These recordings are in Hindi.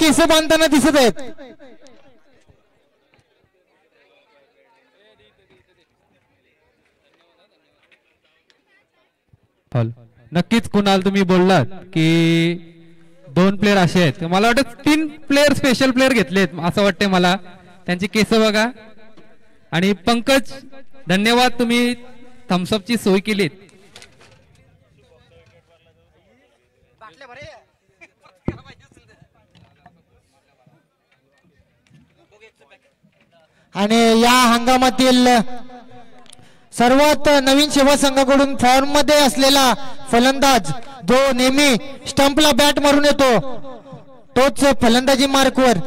केस बांधताना दिसत आहेत. नक्कीच कुणाल तुम्ही बोललात की 2 प्लेयर असे आहेत. मला वाटतं 3 प्लेयर स्पेशल प्लेयर घेतलेत असं वाटतंय मला. त्यांची केस बघा. आणि पंकज धन्यवाद तुम्ही थम्सअपची सोय केलीत. आणि या हंगामातील सर्वात नवीन सेवा संघाकडून फॉर्म मध्ये असलेला फलंदाज जो नेहमी स्टंपला बॅट मारून येतो तोच फलंदाजी मार्कवर.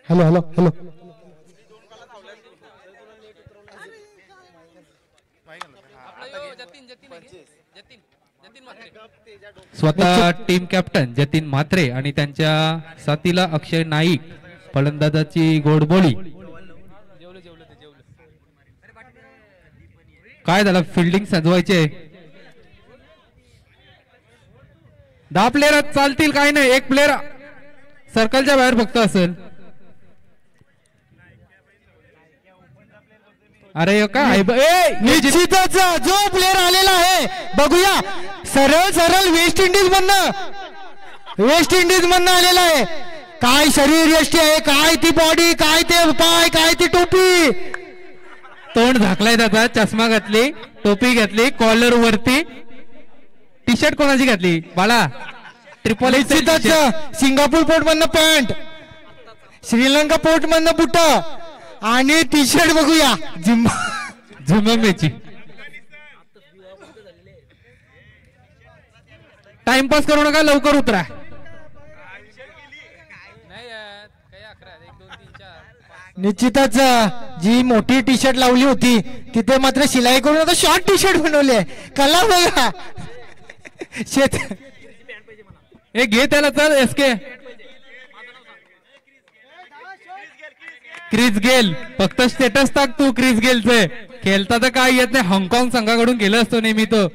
हॅलो हॅलो हॅलो स्वतः टीम कॅप्टन जतीन म्हात्रे आणि त्यांच्या साथीला अक्षय नाईक. फलंदाजाची गोडबोली. काय झालं फिल्डिंग सजवायचे. 10 प्लेयर चालतील काय नाही. 1 प्लेयर सर्कलच्या बाहेर फक्त असेल. अरे काय निश्चितच जो प्लेयर आलेला आहे बघूया. सरळ सरळ वेस्ट इंडिज मधनं आलेला आहे. काय शरीर यष्टी आहे, काय ती बॉडी, काय ते पाय, काय ती टोपी. तोंड झाकलाय त्याचा. चष्मा घातली, टोपी घातली, कॉलर वरती. टी शर्ट कोणाची घातली बाळा. ट्रिपल. निश्चितच सिंगापूर पोर्ट मधनं पॅन्ट, श्रीलंका पोर्ट मधनं बुट आणि टी शर्ट बघूया झिम्बाब्वेची. टाइमपास करू नका, लवकर उतरा. निश्चितच जी मोठी टी शर्ट लावली होती तिथे मात्र शिलाई करून आता शॉर्ट टी शर्ट बनवले. कला बघा. शेत हे घे त्याला. चल एसके. क्रिस गेल फक्त स्टेटस टाक तू. क्रिस गेलचे खेळता तर काय येत नाही. हाँगकाँग संघाकडून गेला असतो नेहमी तो.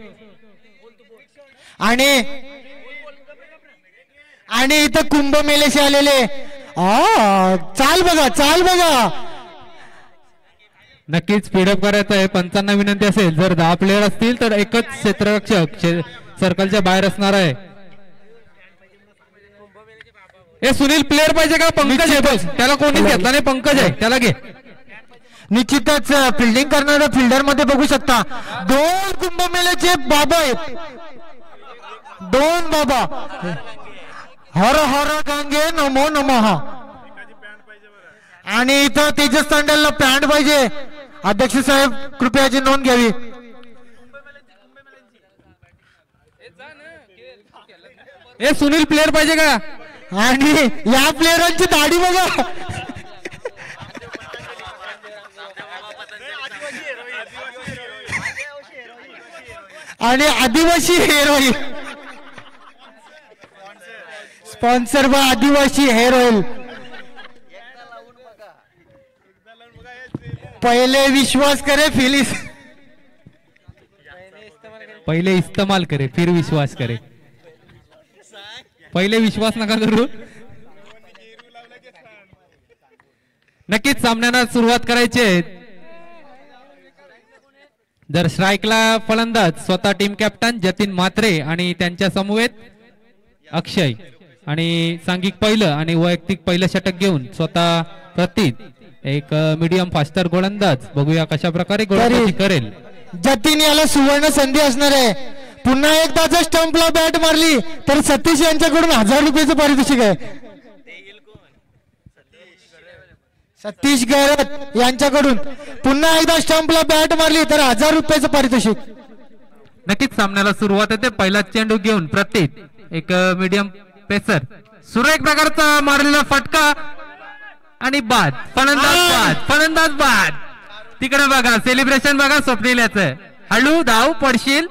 आणि इथं कुंभमेल्याशी आलेले. चाल बघा. नक्कीच स्पीडअप करायचं आहे. पंचांना विनंती असेल जर 10 प्लेयर असतील तर एकच क्षेत्ररक्षक सर्कलच्या बाहेर असणार आहे. हे सुनील प्लेयर पाहिजे का. पंकज आहे बस. त्याला कोणीच घेतला नाही. पंकज आहे त्याला घे. निश्चितच फिल्डिंग करणाऱ्या फिल्डर मध्ये बघू शकता 2 कुंभमेल्याचे बाबा आहेत. 2 बाबा. हर हर गंगे नमो नमः. आणि इथं तेजस तांडलला पॅन्ट पाहिजे. अध्यक्ष साहेब कृपया याची नोंद घ्यावी. हे सुनील प्लेयर पाहिजे का. आणि या प्लेयरांची दाढी बघा. आणि Adivasi hair oil. Sponsor by Adivasi hair oil. पहले विश्वास करे पहिले इस्तेमाल करे फिर विश्वास करे. पहिले विश्वास नका करू. नक्कीच सामन्याला सुरुवात करायची आहे. जर स्ट्राईकला फलंदाज स्वतः टीम कॅप्टन जतीन म्हात्रे आणि त्यांच्या समवेत अक्षय. आणि सांघिक पहिलं आणि वैयक्तिक पहिलं षटक घेऊन स्वतः प्रतीत एक मीडियम फास्टर गोलंदाज. बघूया कशा प्रकारे गोलंदाजी करेल. जतीन याला सुवर्ण संधी असणार आहे. पुन्हा एकदा जर स्टंपला बॅट मारली तर सतीश यांच्याकडून 1000 रुपयाचं पारितोषिक आहे. सतीश गैरत यांच्याकडून पुन्हा एकदा स्टंपला बॅट मारली तर 1000 रुपयाचं पारितोषिक. नक्कीच सामन्याला सुरुवात होते. पहिला चेंडू घेऊन प्रतीत एक मीडियम पेसर. सुरेख प्रकारचा मारलेला फटका आणि बाद. फलंदाज बाद. तिकडे बघा सेलिब्रेशन बघा स्वप्नील याचं. हळू धाव पडशील.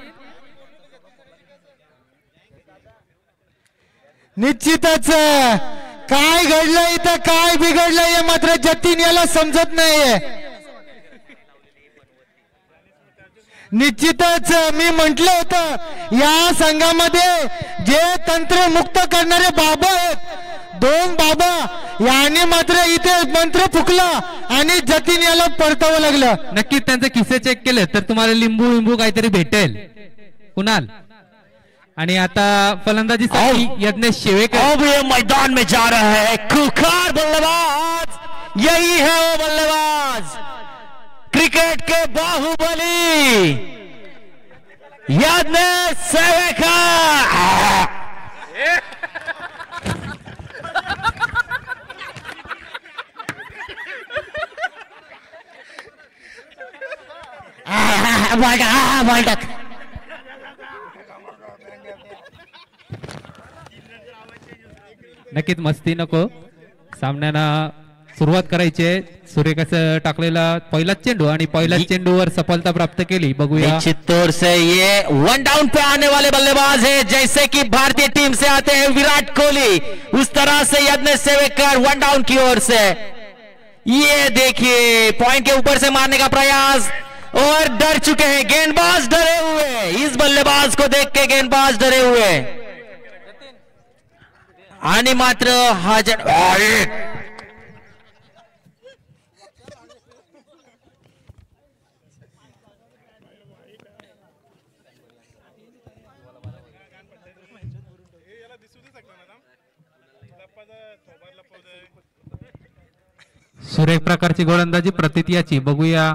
निश्चितच काय घडलं इथं, काय बिघडलं हे मात्र जतीन याला समजत नाहीये. निश्चितच मी म्हटलं होतं या संघामध्ये जे तंत्र मुक्त करणारे बाबा आहेत, दोन बाबा यांनी मात्र इथे मंत्र फुकला आणि जतीन याला परतावं लागलं. नक्कीच त्यांचे किस्से चेक केले तर तुम्हाला लिंबू काहीतरी भेटेल कुणाल. आणि आता फलंदाजी यज्ञेश शेवेकर. अब ये मैदान में जा रहा है खूंखार बल्लेबाज, यही है वो बल्लेबाज, क्रिकेट के बाहुबली यज्ञेश शेवेकर. नक्कीच मस्ती नको, सामन्याला सुरुवात करायची आहे. सूर्यकाचं टाकलेला पहिला चेंडू आणि पहिल्या चेंडूवर सफलता प्राप्त केली. बघूया चित्तौड़ से ये वन डाउन पे आने वाले बल्लेबाज है, जैसे कि भारतीय टीम से आते हैं विराट कोहली, उस तरह से यज्ञेश शेवेकर वन डाउन की ओर से. ये देखिए पॉइंट के ऊपर से मारने का प्रयास और डर चुके हैं गेंदबाज, डरे हुए इस बल्लेबाज को देख के गेंदबाज डरे हुए. आणि मात्र सुरेख प्रकारची गोलंदाजी प्रतीतियाची. बघूया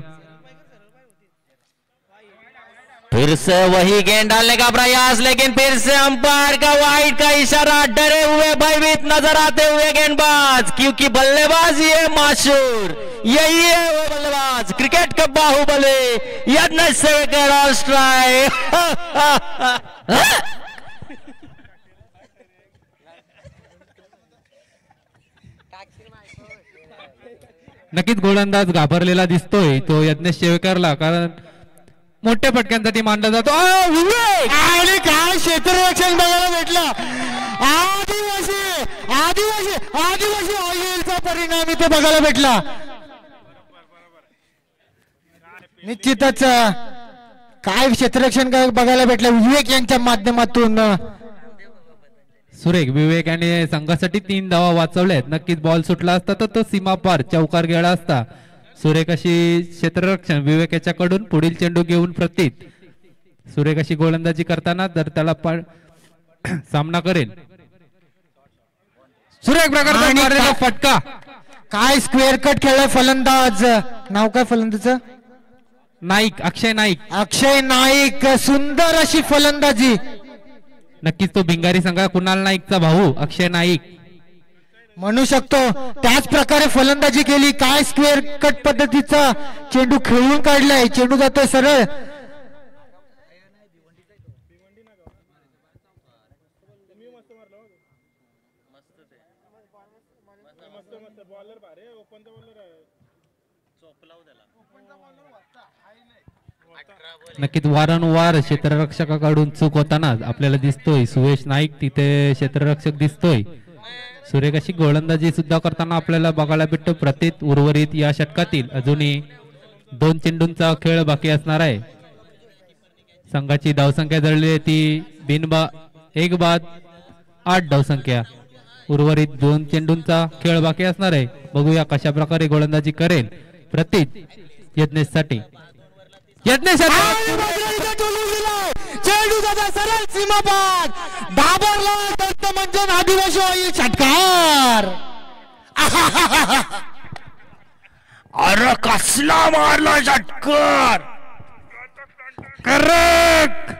फिर से वही गेंद डालने का प्रयास, लेकिन फिर से अंपायर का वाइड का इशारा, डरे हुए भयभीत नजर आते हुए गेंदबाज, क्योंकि बल्लेबाज ये माशूर, यही है वो बल्लेबाज, क्रिकेट का बाहुबली यज्ञेश शेवेकर. All strike. नक्कीच गोलंदाज घाबरलेला दिसतोय तो यज्ञेश शेवेकरला, कारण मोठ्या फटक्यांसाठी मानला जातो. आणि काय क्षेत्ररक्षण बघायला भेटलं. आदिवासी आदिवासी आदिवासी ऑइलचा परिणाम इथे बघायला भेटला. निश्चितच काय क्षेत्ररक्षण काय बघायला भेटलं विवेक यांच्या माध्यमातून. सुरेख विवेक याने संघासाठी 3 धावा वाचवल्यात. नक्कीच बॉल सुटला असता तर तो सीमा पार चौकार गेला असता. सुरेख अशी क्षेत्ररक्षण विवेक याच्याकडून पुढील चेंडू घेऊन प्रतीत. सुरेख अशी गोलंदाजी करताना जर त्याला सामना करेल. सुरेख प्रकारचा फटका. काय स्क्वेअर कट खेळलाय फलंदाज. नाव काय फलंदाजचं? नाईक, अक्षय नाईक. अक्षय नाईक सुंदर अशी फलंदाजी. नक्कीच तो भिंगारी संघ कुणाल नाईकचा भाऊ अक्षय नाईक म्हणू शकतो. त्याच प्रकारे फलंदाजी केली. काय स्क्वेअर कट पद्धतीचा चेंडू खेळून काढलाय. चेंडू जातोय सरळ. नक्कीच वारंवार क्षेत्ररक्षकाकडून चूक होताना आपल्याला दिसतोय. सुयश नाईक तिथे क्षेत्ररक्षक दिसतोय. सुरेख अशी गोलंदाजी सुद्धा करताना आपल्याला बघायला भेटतो प्रतीत. उर्वरित या षटकातील अजूनही 2 चेंडूंचा खेळ बाकी असणार आहे. संघाची धावसंख्या जळली आहे ती 1 बाद 8 धावसंख्या. उर्वरित 2 चेंडूंचा खेळ बाकी असणार आहे. बघूया कशा प्रकारे गोलंदाजी करेल प्रतीत यज्ञेश साठी. यज्ञेश चेंडू दादा सरळ सीमापार डाबरला दत्तमंजन आदिवासी ऑइल षटकार. अरे कसला मारला षटकार. करेक्ट.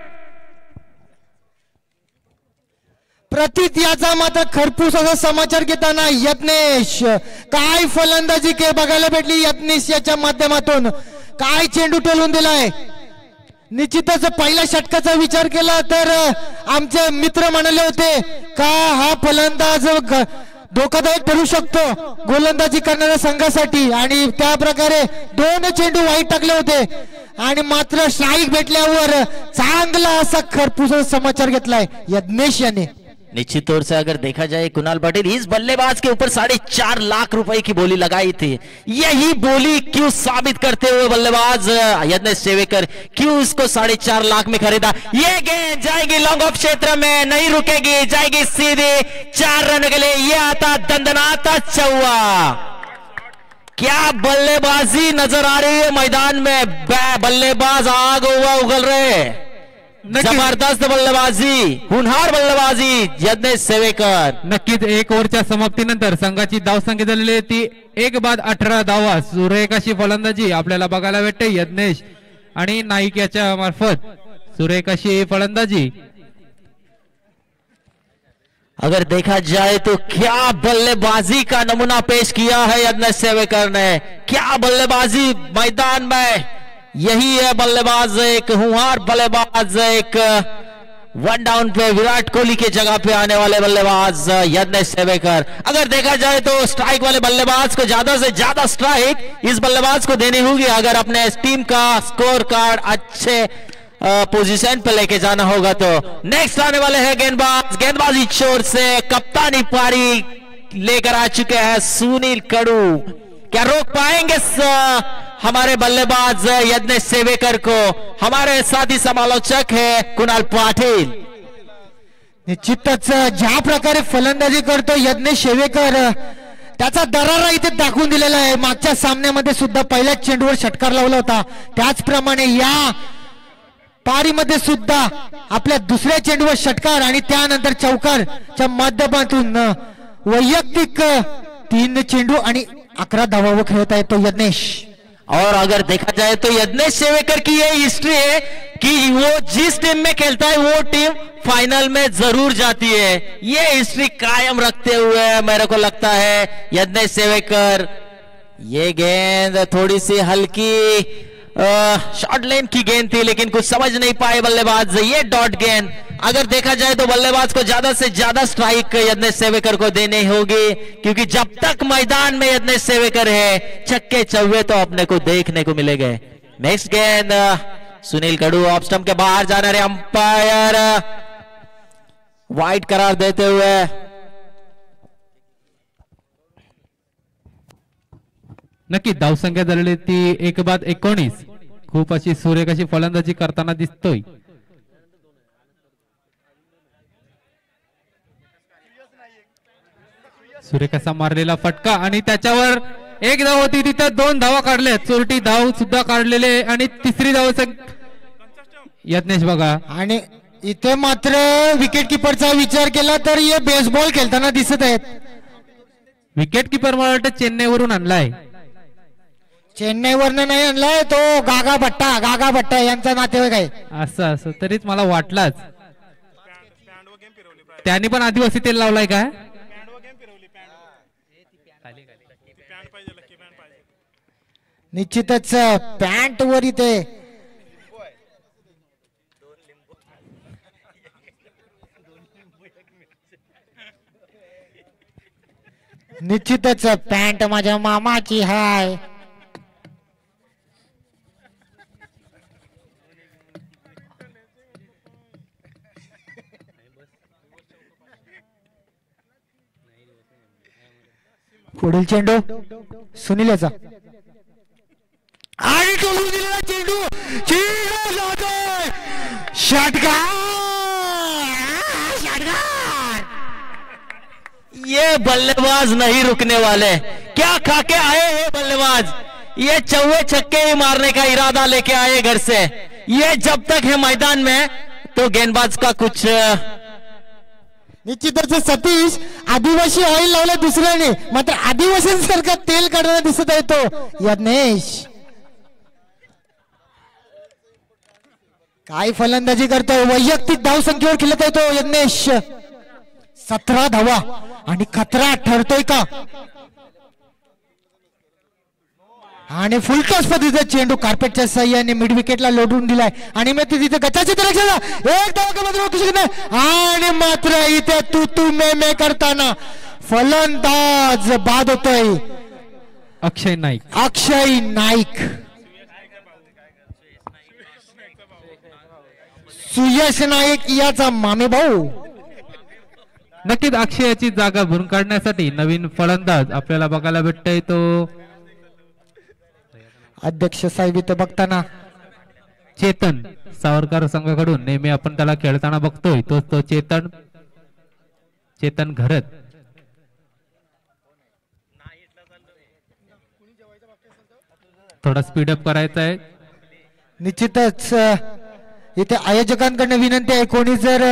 प्रतीत याचा मात्र खरपूस असा समाचार घेताना यज्ञेश काय फलंदाजी के बघायला भेटली. यज्ञेश याच्या माध्यमातून काय चेंडू टोलून दिलाय. निश्चितच पहिल्या षटकाचा विचार केला तर आमचे मित्र म्हणाले होते का हा फलंदाज धोकादायक ठरू शकतो गोलंदाजी करणाऱ्या संघासाठी, आणि त्या प्रकारे 2 चेंडू वाईट टाकले होते. आणि मात्र स्ट्राईक भेटल्यावर चांगला असा खरपूस समाचार घेतलाय यज्ञेश याने. निश्चित तौर से अगर देखा जाए कुणाल पाटिल इस बल्लेबाज के ऊपर 4.5 लाख रुपए की बोली लगाई थी। यही बोली क्यों साबित करते हुए बल्लेबाज यज्ञेश सेवेकर क्यों इसको 4.5 लाख में खरीदा। ये गेंद जाएगी लॉन्ग ऑफ क्षेत्र में, नहीं रुकेगी, जाएगी सीधे 4 रन के लिए। ये आता दंदनाता चौवा। क्या बल्लेबाजी नजर आ रही है मैदान में, बल्लेबाज आग हुआ उगल रहे। जबरदस्त बल्लेबाजी, हुनहार बल्लेबाजी यज्ञेश सेवेकर। नक्कीच 1 ओव्हरच्या समाप्तीनंतर संघाची धावसंख्या झालेली आहे ती 1 बाद 18 धावा. सुरेख अशी फलंदाजी आपल्याला बघायला भेटते यज्ञेश आणि नाईक याच्या मार्फत. सुरेख अशी फलंदाजी. अगर देखा जाए तो क्या बल्लेबाजी का नमूना पेश किया है यज्ञेश सेवेकर ने। क्या बल्लेबाजी मैदान में, यही है बल्लेबाज, एक हुनहार बल्लेबाज, एक 1 डाउन पे विराट कोहली के जगह पे आने वाले बल्लेबाज यज्ञेश सेवेकर। अगर देखा जाए तो स्ट्राइक वाले बल्लेबाज को ज्यादा से ज्यादा स्ट्राइक इस बल्लेबाज को देनी होगी अगर अपने टीम का स्कोर कार्ड अच्छे पोजीशन पे लेके जाना होगा तो। नेक्स्ट आने वाले हैं गेंदबाज, गेंदबाजी छोर से कप्तानी पारी लेकर आ चुके हैं सुनील कडू। क्या रोक पाएंगे हमारे बल्लेबाज यज्ञेश सेवेकर को। हमारे साथी समालोचक है कुणाल पाटील। निश्चितच ज्या प्रकारे फलंदाजी करतो यज्ञेश सेवेकर त्याचा दरारा इथे दाखवून दिलेला आहे. मागच्या सामन्यामध्ये सुद्धा पहिल्याच चेंडूवर षटकार लावला होता, त्याचप्रमाणे या पारीमध्ये सुद्धा आपल्या दुसऱ्या चेंडूवर षटकार आणि त्यानंतर चौकारच्या माध्यमातून वैयक्तिक 3 चेंडू आणि 11 धावांवर खेळत आहे तो यज्ञेश। और अगर देखा जाए तो यज्ञेश सेवेकर की ये हिस्ट्री है कि वो जिस टीम में खेलता है वो टीम फाइनल में जरूर जाती है। ये हिस्ट्री कायम रखते हुए मेरे को लगता है यज्ञेश सेवेकर। ये गेंद थोड़ी सी हल्की शॉर्ट लेन की गेंद थी लेकिन कुछ समझ नहीं पाए बल्लेबाज। ये डॉट गेंद, अगर देखा जाए तो बल्लेबाज को ज्यादा से ज्यादा स्ट्राइक यज्ञेश सेवेकर को देनी होगी क्योंकि जब तक मैदान में यज्ञेश सेवेकर है छक्के चौवे तो अपने को देखने को मिलेंगे। नेक्स्ट गेंद सुनील कडू ऑफ स्टंप के बाहर जाने रहे, अंपायर वाइड करार देते हुए। नक्की धावसंख्या झालेली ती 1 बाद 19। खूप अशी सुरेख अशी फलंदाजी करताना दिसतोय। सुरेख असा मारलेला फटका आणि त्याच्यावर 1 धाव होती, तिथे 2 धावा काढल्या, चोरटी धाव सुद्धा काढलेले आणि 3री धाव यज्ञेश बघा। आणि इथे मात्र विकेट कीपरचा विचार केला तर हे बेसबॉल खेळताना दिसत आहेत। विकेट कीपर मला वाटतं चेन्नईवरून आणलाय, चेन्नईवरनं नाही आणलाय तो, गागा भट्टा यांचा नातेवाईक आहे। असं तरीच मला वाटलाच। त्यांनी पण आदिवासी तेल लावलाय का? निश्चितच पॅन्ट वर इथे निश्चितच पॅन्ट माझ्या मामाची हाय। पुढील चेंडू सुनील याचा आणि टोलून दिलेला चेंडू, षटकार। ये बल्लेबाज नहीं रुकने वाले, क्या खाके आए हैं बल्लेबाज। ये चौवे छक्के ही मारने का इरादा लेके आए घर से। ये जब तक है मैदान में तो गेंदबाज का कुछ निश्चितच सतीश आदिवासी ऑइल लावलं दुसऱ्याने, मात्र आदिवासींसारखा तेल काढताना दिसत आहे तो यज्ञेश। काय फलंदाजी करतोय, वैयक्तिक धाव संख्येवर खेळत आहे तो यज्ञेश। 17 धावा आणि खतरा ठरतोय का? आणि फुलटॉस पद्धतीचा चेंडू कार्पेटच्या साह्याने मिड विकेटला लोटून दिलाय आणि मग तिथे गचाची तरफ एक धाव मात्र रोखू शकत नाही आणि मात्र इथे तू मे करताना फलंदाज बाद होतोय अक्षय नाईक। सुयश नाईक याचा मामे भाऊ। नक्कीच अक्षयाची जागा भरून काढण्यासाठी नवीन फलंदाज आपल्याला बघायला भेटतोय तो अध्यक्ष साहेब इथे बघताना चेतन सावरकर संघाकडून नेहमी आपण त्याला खेळताना बघतोय तोच तो चेतन घरत. थोडा स्पीडअप करायचा आहे. निश्चितच इथे आयोजकांकडून विनंती आहे कोणी जर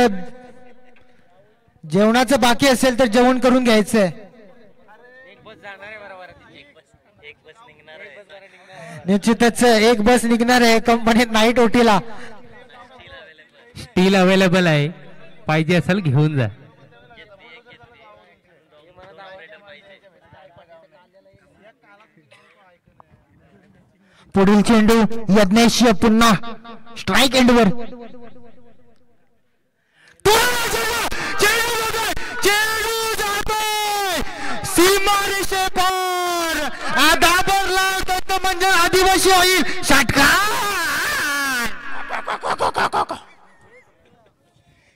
जेवणाचं बाकी असेल तर जेवण करून घ्यायचंय. निश्चितच एक बस निघणार आहे कंपनीत नाईट ओटीला. स्टील अवेलेबल आहे पाहिजे असेल घेऊन जा. पुढील चेंडू यज्ञेश पुन्हा स्ट्राइक एंडवर. सीमारेषे पार दाबरला दत्त म्हणजे आदिवासी होईल षटकार.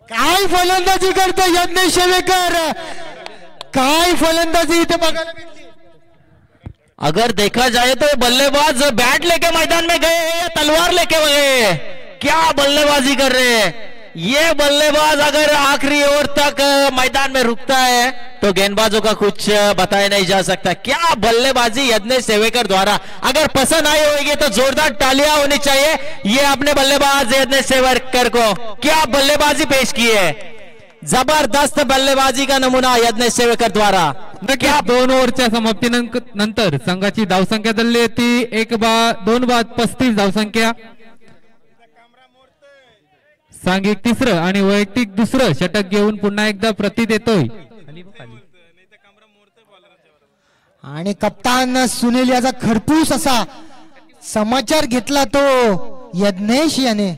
काय फलंदाजी करतो यज्ञेश शेवेकर, काय फलंदाजी इथे बघायला भेटली. अगर देखा जाए तो बल्लेबाज बैट लेके मैदान में गए हैं या तलवार लेके गए, क्या बल्लेबाजी कर रहे हैं ये बल्लेबाज. अगर आखिरी ओवर तक मैदान में रुकता है तो गेंदबाजों का कुछ बताया नहीं जा सकता. क्या बल्लेबाजी यज्ञेश सेवेकर द्वारा. अगर पसंद आई होगी तो जोरदार तालियां होनी चाहिए ये अपने बल्लेबाज यज्ञेश सेवेकर को. क्या बल्लेबाजी पेश की है, जबरदस्त बल्लेबाजी का नमूना यज्ञेश सेवेकर द्वारा. नक्की 2 ओव्हरच्या समाप्तीनंतर संघाची धावसंख्या झाली ती 2 बाद 35 धावसंख्या. सांघिक तिसरं आणि वैयक्तिक दुसरं षटक घेऊन पुन्हा एकदा प्रतीत येतोय. आणि कप्तान सुनील याचा खरपूस असा समाचार घेतला तो यज्ञेश याने.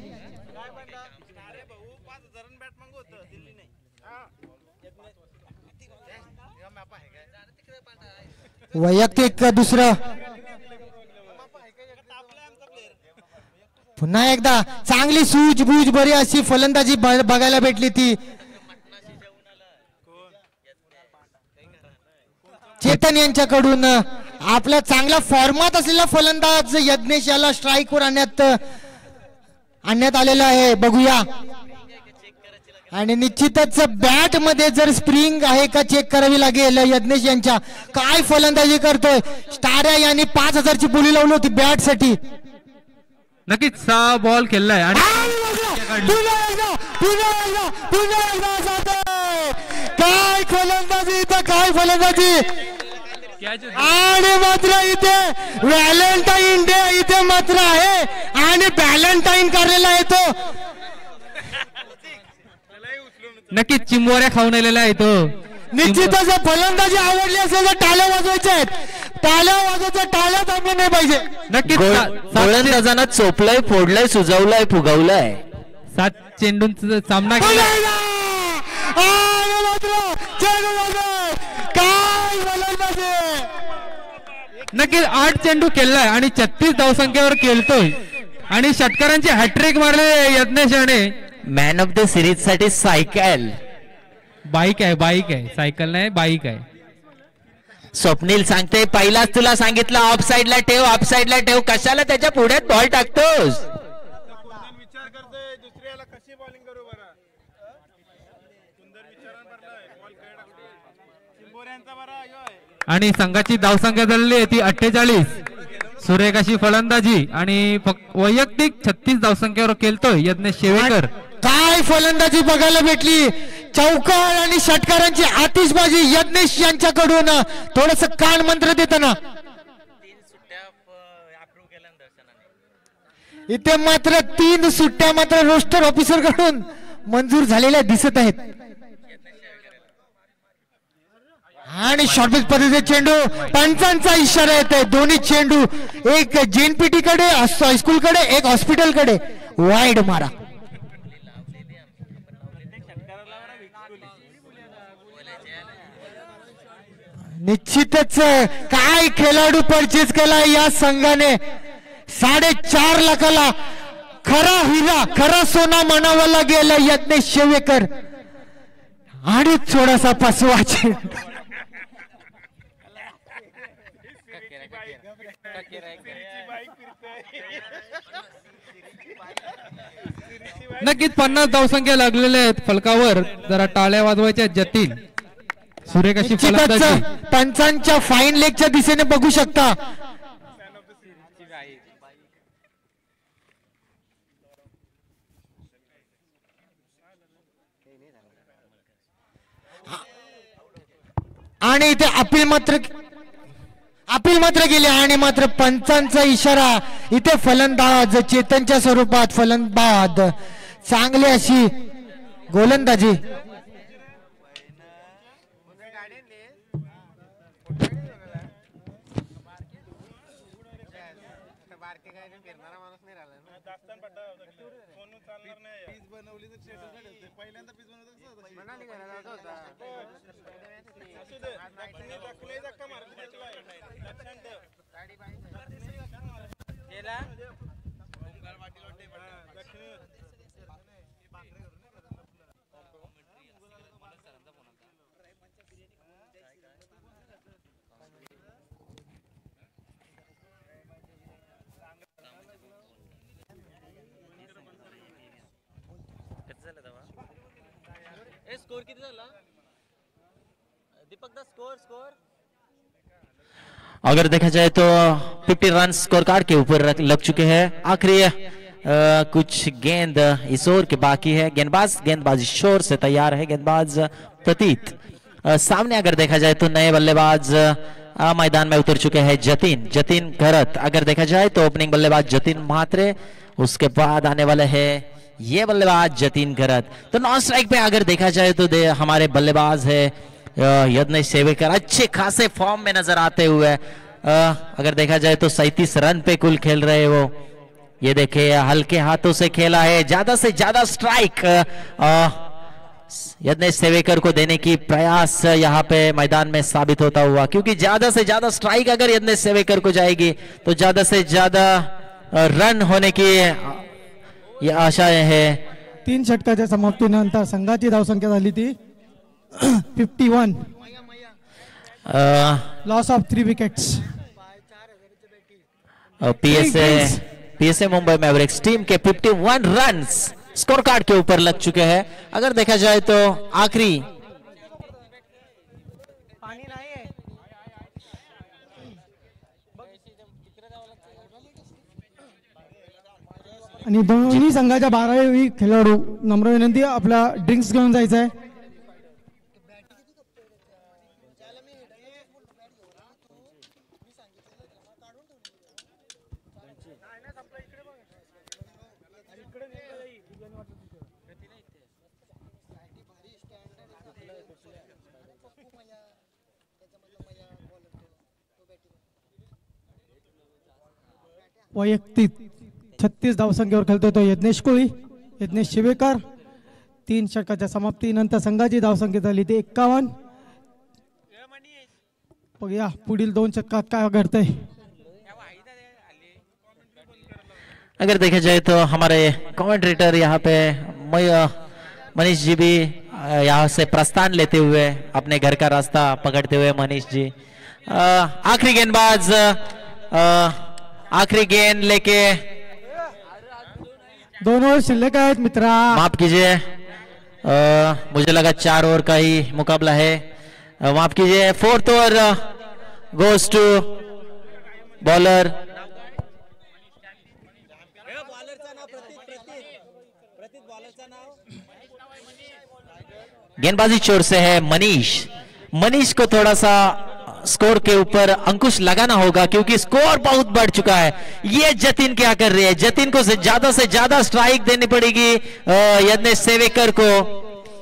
वैयक्तिक दुसरं पुन्हा एकदा चांगली सूझबूझ बरी अशी फलंदाजी बघायला भेटली ती चेतन यांच्याकडून. आपला चांगला फॉर्मात असलेला फलंदाज यज्ञेश याला स्ट्राईकवर आणण्यात आलेला आहे. बघूया. आणि निश्चितच बॅट मध्ये जर स्प्रिंग आहे का चेक करावी लागेल यज्ञेश यांच्या. काय फलंदाजी करतोय स्टार्या यांनी 5000ची बोली लावली होती बॅट साठी. नक्कीच 6 बॉल खेळलाय आणि काय फलंदाजी इथं, काय फलंदाजी. आणि मात्र इथे व्हॅलेंटाईन डे इथे मात्र आहे आणि व्हॅलेंटाईन करायला आहे तो. नक्कीच चिंबोऱ्या खाऊन आलेला आहे तो. निश्चितच फलंदाजी आवडली असेल तर टाळ्या वाजवायच्या आहेत. टाळ्या वाजवायच्या, टाळ्या थांबल्या नाही पाहिजे. नक्कीच गोलंदाजांना चोपलंय, फोडलंय, सुजवलंय, फुगवलंय. 7 चेंडूंचा सामना केला. काय फलंदाजी. नक्कीच 8 चेंडू खेळलाय आणि 36 धावसंख्येवर खेळतोय आणि षटकारांची हॅट्रिक मारले यज्ञेश याने. मॅन ऑफ द सिरीज साठी सायकल बाईक आहे सायकल नाही बाईक आहे. स्वप्नील सांगते पहिलाच तुला सांगितलं ऑफ साइडला ठेव, ऑफ साइडला ठेव, कशाला त्याच्या पुढ्यात बॉल टाकतोस. आणि संघाची धावसंख्या झालेली आहे ती 48. सुरेख अशी फलंदाजी आणि वैयक्तिक 36 धावसंख्येवर खेळतोय यज्ञेश शेवेकर. काय फलंदाजी बघायला भेटली. चौकार आणि षटकारांची आतिषबाजी यज्ञेश यांच्याकडून. थोडस कान मंत्र देताना इथे मात्र 3 सुट्ट्या मात्र रोस्टर ऑफिसर कडून मंजूर झालेल्या दिसत आहेत. आणि शॉर्टपिच पद्धतीचे चेंडू पंचांचा इशारा येते. दोन्ही चेंडू एक जेएनपीटी कडे हायस्कूल कडे एक हॉस्पिटल कडे वाईड मारा. निश्चितच काय खेळाडू परचेस केला या संघाने. 4.5 लाखाला खरा हिरा खरा सोना म्हणावा लागेल यज्ञेश शेवेकर. आणि थोडासा पाचवाचे नक्कीच 50 धावसंख्या लागलेले आहेत फलकावर. जरा टाळ्या वाजवायच्या जतीन. सुरेख अशी फलंदाजी. पंचांच्या फाईन लेगच्या दिशेने बघू शकता. आणि इथे अपील मात्र गेले आणि मात्र पंचांचा इशारा. इथे फलंदाज चेतनच्या स्वरूपात फलंदाज चांगली अशी गोलंदाजी. स्कोर किती झाला दीपक दा? स्कोर अगर देखा जाए तो 50 रन स्कोर कार्ड के ऊपर लग चुके हैं. आखिरी कुछ गेंद इस ओवर के बाकी है. गेंदबाज शोर से तैयार है. गेंदबाज प्रतीत. सामने अगर देखा जाए तो नए बल्लेबाज मैदान में उतर चुके हैं. जतीन घरत. अगर देखा जाए तो ओपनिंग बल्लेबाज जतीन म्हात्रे, उसके बाद आने वाले हैं ये बल्लेबाज जतीन घरत. तो नॉन स्ट्राइक पे अगर देखा जाए तो हमारे बल्लेबाज है यज्ञेश सेवेकर. अच्छे खासे फॉर्म में नजर आते हुए. अगर देखा जाए तो 37 रन पे कुल खेल रहे वो. ये देखिए हल्के हाथों से खेला है. ज्यादा से ज्यादा स्ट्राइक यज्ञेश सेवेकर को देने की प्रयास यहाँ पे मैदान में साबित होता हुआ, क्योंकि ज्यादा से ज्यादा स्ट्राइक अगर यज्ञेश सेवेकर को जाएगी तो ज्यादा से ज्यादा रन होने की यह आशा है. 3 षटकाच्या समाप्तीनंतर संघाची धावसंख्या झाली ती 51. Loss of 3 wickets. PSA Mumbai Mavericks team के 51 रन्स स्कोर कार्ड के ऊपर लग चुके हैं. अगर देखा जाए तो आखिरी आणि दोन्ही संघाच्या 12वी खेळाडू नम्र विनंती आपला ड्रिंक्स घेऊन जायचं आहे. वैयक्तिक 36 धावसंख्येवर खेळतो तो यज्ञेश शिवेकर. 3 षटकाच्या समाप्तीनंतर संघाची धावसंख्या झाली ती 51. बघूया पुढील 2 षटकात काय घडतंय. अगर देखा जाए तो हमारे कमेंटेटर यहाँ पे मनीष जी भी यहाँ से प्रस्थान लेते हुए अपने घर का रास्ता पकड़ते हुए. मनीष जी आखिरी गेंदबाज आखिरी गेंद लेके. दोनों शिल्लक आहेत मित्रा. माफ कीजिए, मुझे लगा 4 ओवर का ही मुकाबला है. माफ कीजिए. 4th over goes to bowler. गेंदबाजी चोर से है मनीष को थोड़ा सा स्कोर के ऊपर अंकुश लगाना होगा, क्योंकि स्कोर बहुत बढ़ चुका है. ये जतीन क्या कर रही है? जतीन को से ज्यादा स्ट्राइक देनी पड़ेगी यज्ञेश सेवेकर को.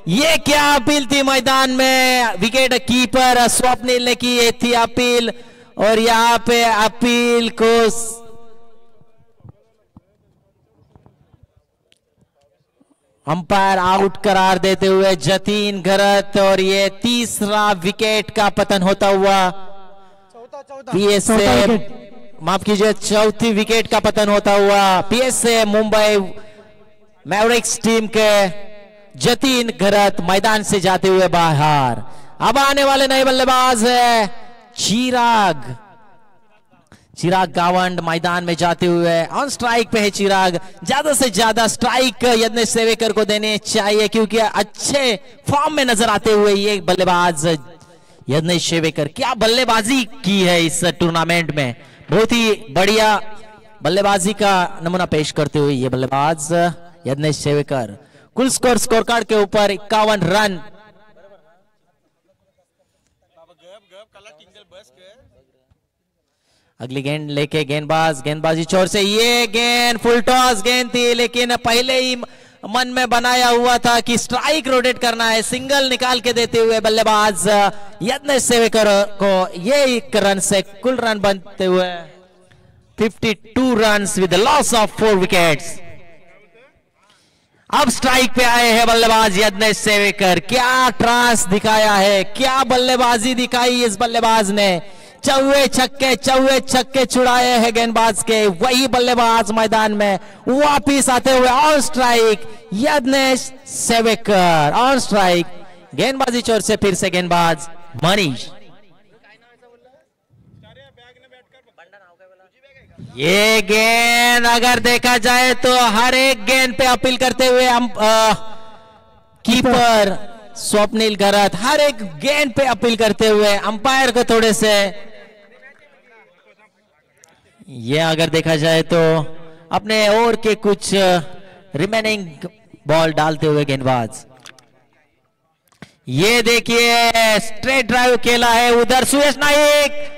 ये क्या अपील थी मैदान में? विकेट कीपर स्वप्निल ने की थी अपील, और यहाँ पे अपील को अंपायर आउट करार देते हुए जतीन घरत. और ये तीसरा विकेट का पतन होता हुआ. पीएसए माफ कीजिए, 4थी विकेट का पतन होता हुआ पीएसए मुंबई मैवरिक्स टीम के जतीन घरत मैदान से जाते हुए बाहर। अब आने वाले नए बल्लेबाज है चिराग गावंड मैदान में जाते हुए ऑन स्ट्राइक पे है चिराग। ज्यादा से ज्यादा स्ट्राइक यज्ञेश सेवेकर को देने चाहिए क्योंकि अच्छे फॉर्म में नजर आते हुए ये बल्लेबाज यज्ञेश सेवेकर क्या बल्लेबाजी की है इस टूर्नामेंट में। बहुत ही बढ़िया बल्लेबाजी का नमूना पेश करते हुए ये बल्लेबाज यज्ञेश सेवेकर। कुल स्कोर कार्ड के ऊपर 51 रन। अगली गेंद लेके गेंदबाजी छोर से ये गेंद फुल टॉस गेंद थी, लेकिन पहले ही मन में बनाया हुआ था कि स्ट्राइक रोटेट करना है। सिंगल निकाल के देते हुए बल्लेबाज यज्ञेश सेवेकर को ये 1 रन से कुल रन बनते हुए 52 run with loss of 4 wickets. अब स्ट्राइक पे आए हैं बल्लेबाज यज्ञेश सेवेकर। क्या ट्रांस दिखाया है, क्या बल्लेबाजी दिखाई इस बल्लेबाज ने। चौवे छक्के छुड़ाए हैं गेंदबाज के। वही बल्लेबाज मैदान में वापिस आते हुए on strike Yagnesh Sevekar. On strike गेंदबाजी चोर से फिर से गेंदबाज मनीष। ये गेंद अगर देखा जाए तो हर एक गेंद पे अपील करते हुए कीपर स्वप्निल घरत हर एक गेंद पे अपील करते हुए अंपायर को थोड़े से ये अगर देखा जाए तो अपने ओवर के कुछ रिमेनिंग बॉल डालते हुए गेंदबाज। ये देखिए स्ट्रेट ड्राइव खेला है उधर सुयश नाइक।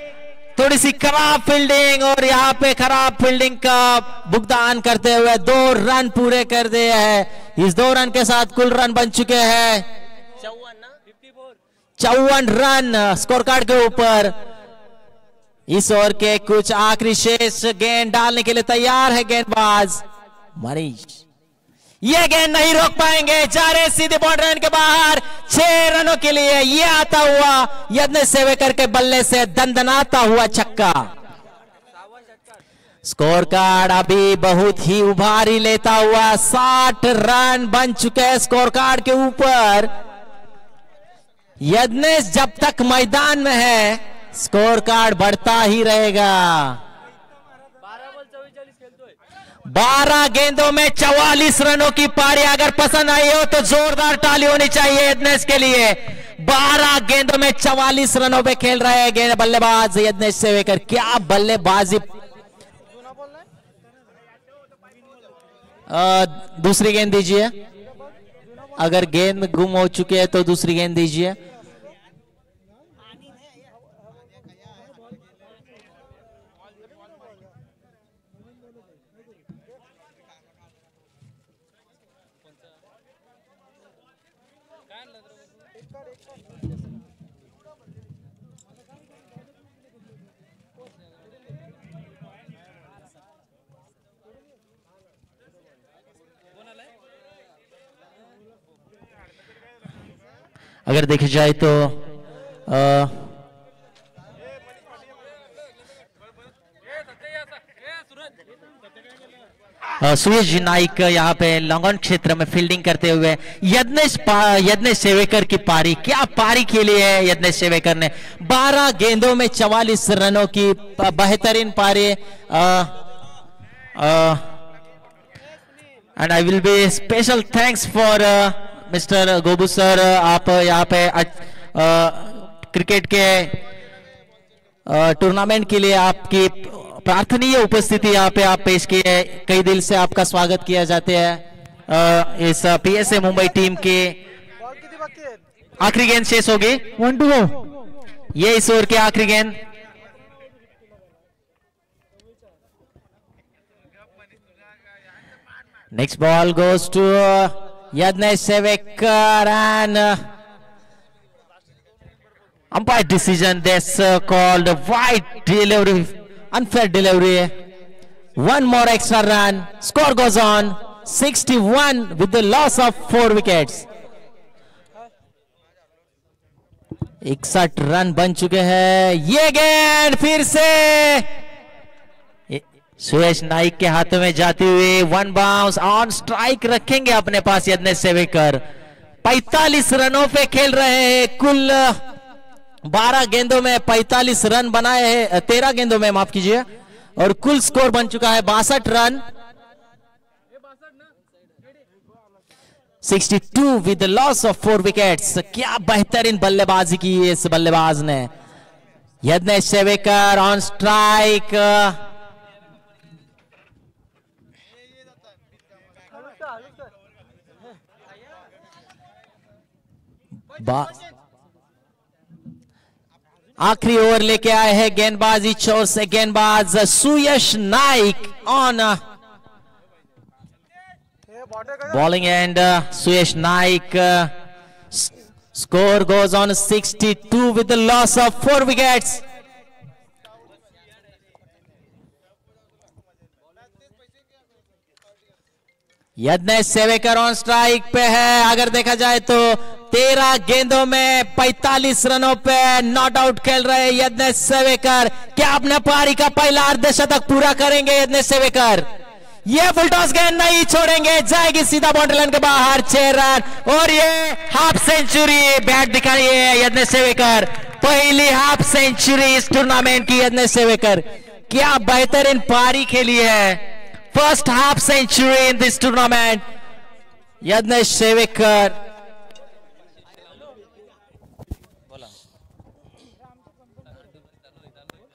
थोड़ी सी खराब फील्डिंग और यहाँ पे खराब फील्डिंग का भुगतान करते हुए 2 रन पूरे कर दिए हैं। इस 2 रन के साथ कुल रन बन चुके हैं 54 रन स्कोर कार्ड के ऊपर। इस ओवर के कुछ आखिरी शेष गेंद डालने के लिए तैयार है गेंदबाज मनीष। ये गेंद नहीं रोक पाएंगे, जा रहे सीधे बाउंड्री के बाहर 6 रनों के लिए। ये आता हुआ यज्ञेश सेवेकर के बल्ले से दंदनाता हुआ छक्का। स्कोर कार्ड अभी बहुत ही उभारी लेता हुआ 60 रन बन चुके हैं स्कोर कार्ड के ऊपर। यज्ञेश जब तक मैदान में है स्कोर कार्ड बढ़ता ही रहेगा। 12 गेंदों में 44 रनों की पारी। अगर पसंद आई हो तो जोरदार ताली होनी चाहिए यज्ञेश के लिए। 12 गेंदों में 44 रनों पे खेल रहे हैं गेंद बल्लेबाज यज्ञेश सेवेकर। क्या बल्लेबाजी। दूसरी गेंद दीजिए, अगर गेंद गुम हो चुके हैं तो दूसरी गेंद दीजिए। अगर देखा जाए तो सुयश नाइक यहाँ पे लॉन्गॉन क्षेत्र में फील्डिंग करते हुए यज्ञेश सेवेकर की पारी। क्या पारी खेली है यज्ञेश सेवेकर ने। 12 गेंदों में 44 रनों की बेहतरीन पारी। And I will be special thanks for mister Gobu sir. आप यहाँ पे क्रिकेट के टूर्नामेंट के लिए आपकी प्रार्थनीय उपस्थिति यहाँ पे आप पेश किए। कई दिल से आपका स्वागत किया जाते हैं। इस पीएसए मुंबई टीम के आखिरी गेंद शेष होगी 1 to go। ये इस ओवर की आखिरी गेंद। Next ball goes to Yagnesh Sevekar and umpire decision that's called wide delivery, unfair delivery. One more extra run. Score goes on 61 with the loss of 4 wickets. 61 run बन चुके हैं। ये गेंद फिर से सुयश नाइक के हाथों में जाती हुई 1 बाउंस ऑन स्ट्राइक रखेंगे अपने पास यज्ञेश सेवेकर। 45 रनों पे खेल रहे हैं। कुल 12 गेंदों में 45 रन बनाए हैं, 13 गेंदों में माफ कीजिए, और कुल स्कोर बन चुका है 62 run. 62 with the loss of 4 wickets. क्या बेहतरीन बल्लेबाजी की है इस बल्लेबाज ने। Yagnesh Sevekar on strike. आखिरी ओवर लेके आए हैं गेंदबाजी छोर से गेंदबाज Suyash Naik on bowling end Suyash Naik. Score goes on 62 with the loss of 4 wickets. Yagnesh Sevekar on strike पे है। अगर देखा जाए तो 13 गेंदों में 45 रनों पे नॉट आउट खेल रहे यज्ञेश सेवेकर। क्या अपने पारी का पहला अर्धशतक पूरा करेंगे यज्ञेश सेवेकर? ये फुल टॉस गेंद नहीं छोड़ेंगे, जाएगी सीधा बाउंड्री लाइन के बाहर, 6 रन और ये हाफ सेंचुरी। बैट दिखाइए यज्ञेश सेवेकर, पहली हाफ सेंचुरी इस टूर्नामेंट की यज्ञेश सेवेकर। क्या बेहतरीन पारी खेली है। First half century in this tournament Yagnesh Sevekar.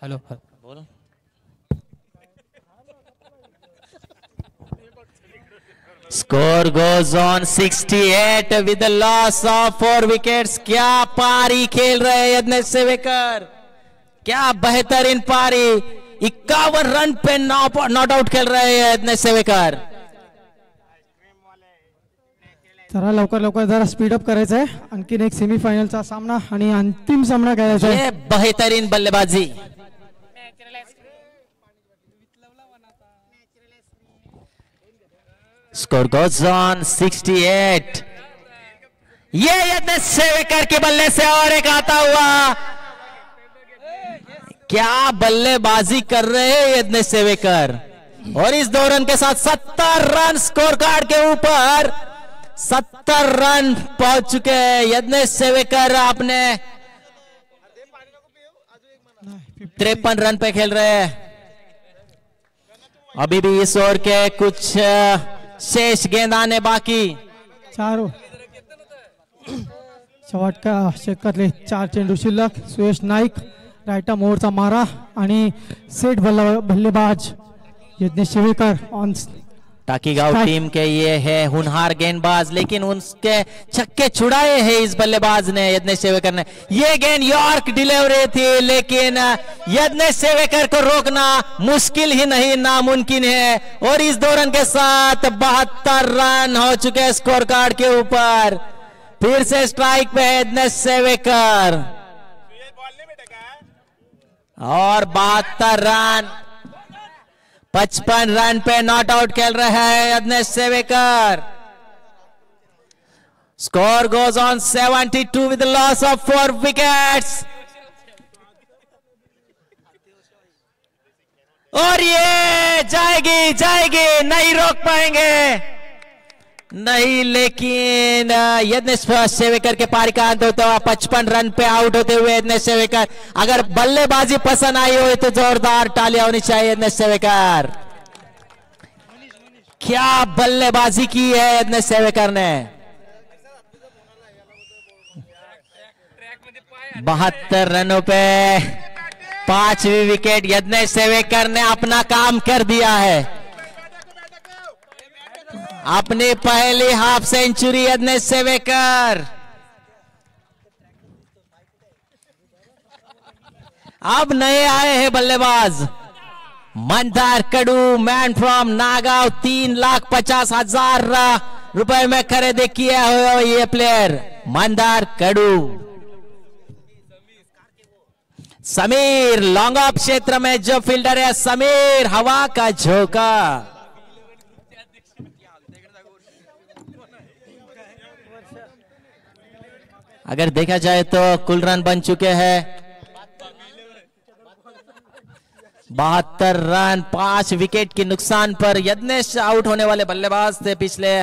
Hello बोलो। Score goes on 68 with the loss of 4 wickets. क्या पारी खेल रहे यज्ञेश सेवेकर, क्या बेहतरीन पारी। 51 रन पे नॉट आउट खेल रहे हैं यज्ञेश सेवेकर। जरा लवकर जरा स्पीडअप करायचं आहे, आणखीन एक सेमीफायनलचा सामना आणि अंतिम सामना खेळायचा आहे। बेहतरीन बल्लेबाजी। Score goes on 68। ये यज्ञेश सेवेकर के बल्ले से और एक आता हुआ। क्या बल्लेबाजी कर रहे हैं यज्ञेश सेवेकर, और इस 2 रन के साथ 70 रन स्कोर कार्ड के ऊपर 70 रन पहुंच चुके हैं यज्ञेश सेवेकर। आपने 53 रन पे खेल रहे हैं। अभी भी इस ओवर के कुछ शेष गेंद आने बाकी। 4 शेवटच्या षटकातले 4 चेंडू शिल्लक। सुयश नाईक राईट आर्म ओव्हरचा मारा आणि सेट बल्लेबाज यज्ञेश सेवेकर ऑन। टाकीगांव टीम के ये है हुनहार गेंदबाज, लेकिन उनके छक्के छुड़ाए हैं इस बल्लेबाज ने, यज्ञेश सेवेकर ने। ये गेंद यॉर्क डिलीवरी थी, लेकिन यज्ञेश सेवेकर को रोकना मुश्किल ही नहीं नामुमकिन है। और इस 2 रन के साथ 72 रन हो चुके हैं स्कोर कार्ड के ऊपर। फिर से स्ट्राइक पे है यज्ञेश सेवेकर और 72 रन। 55 रन पे नॉट आउट खेल रहे हैं Yagnesh Sevekar. Score goes on 72 with loss of 4 wickets. और ये जाएगी, नहीं रोक पाएंगे, नहीं। लेकिन यज्ञेश सेवेकर के पारी का अंत होता हुआ 55 रन पे आउट होते हुए यज्ञेश सेवेकर। अगर बल्लेबाजी पसंद आई हो तो जोरदार तालियां होनी चाहिए यज्ञेश सेवेकर। क्या बल्लेबाजी की है यज्ञेश सेवेकर ने। 72 रनों पे 5वीं विकेट यज्ञेश सेवेकर ने अपना काम कर दिया है। अपनी पहली हाफ सेंचुरी यज्ञेश सेवेकर। अब नए आए हैं बल्लेबाज मंदार कडू, मैन फ्रॉम नागांव। 3,50,000 रुपए में खरीदी किया हुआ ये प्लेयर मंदार कडू। समीर लॉन्ग ऑफ क्षेत्र में जो फील्डर है समीर, हवा का झोंका। अगर देखा जाए तो कुल रन बन चुके हैं 72 रन। 5 विकेट के नुकसान पर यज्ञेश आउट होने वाले बल्लेबाज थे पिछले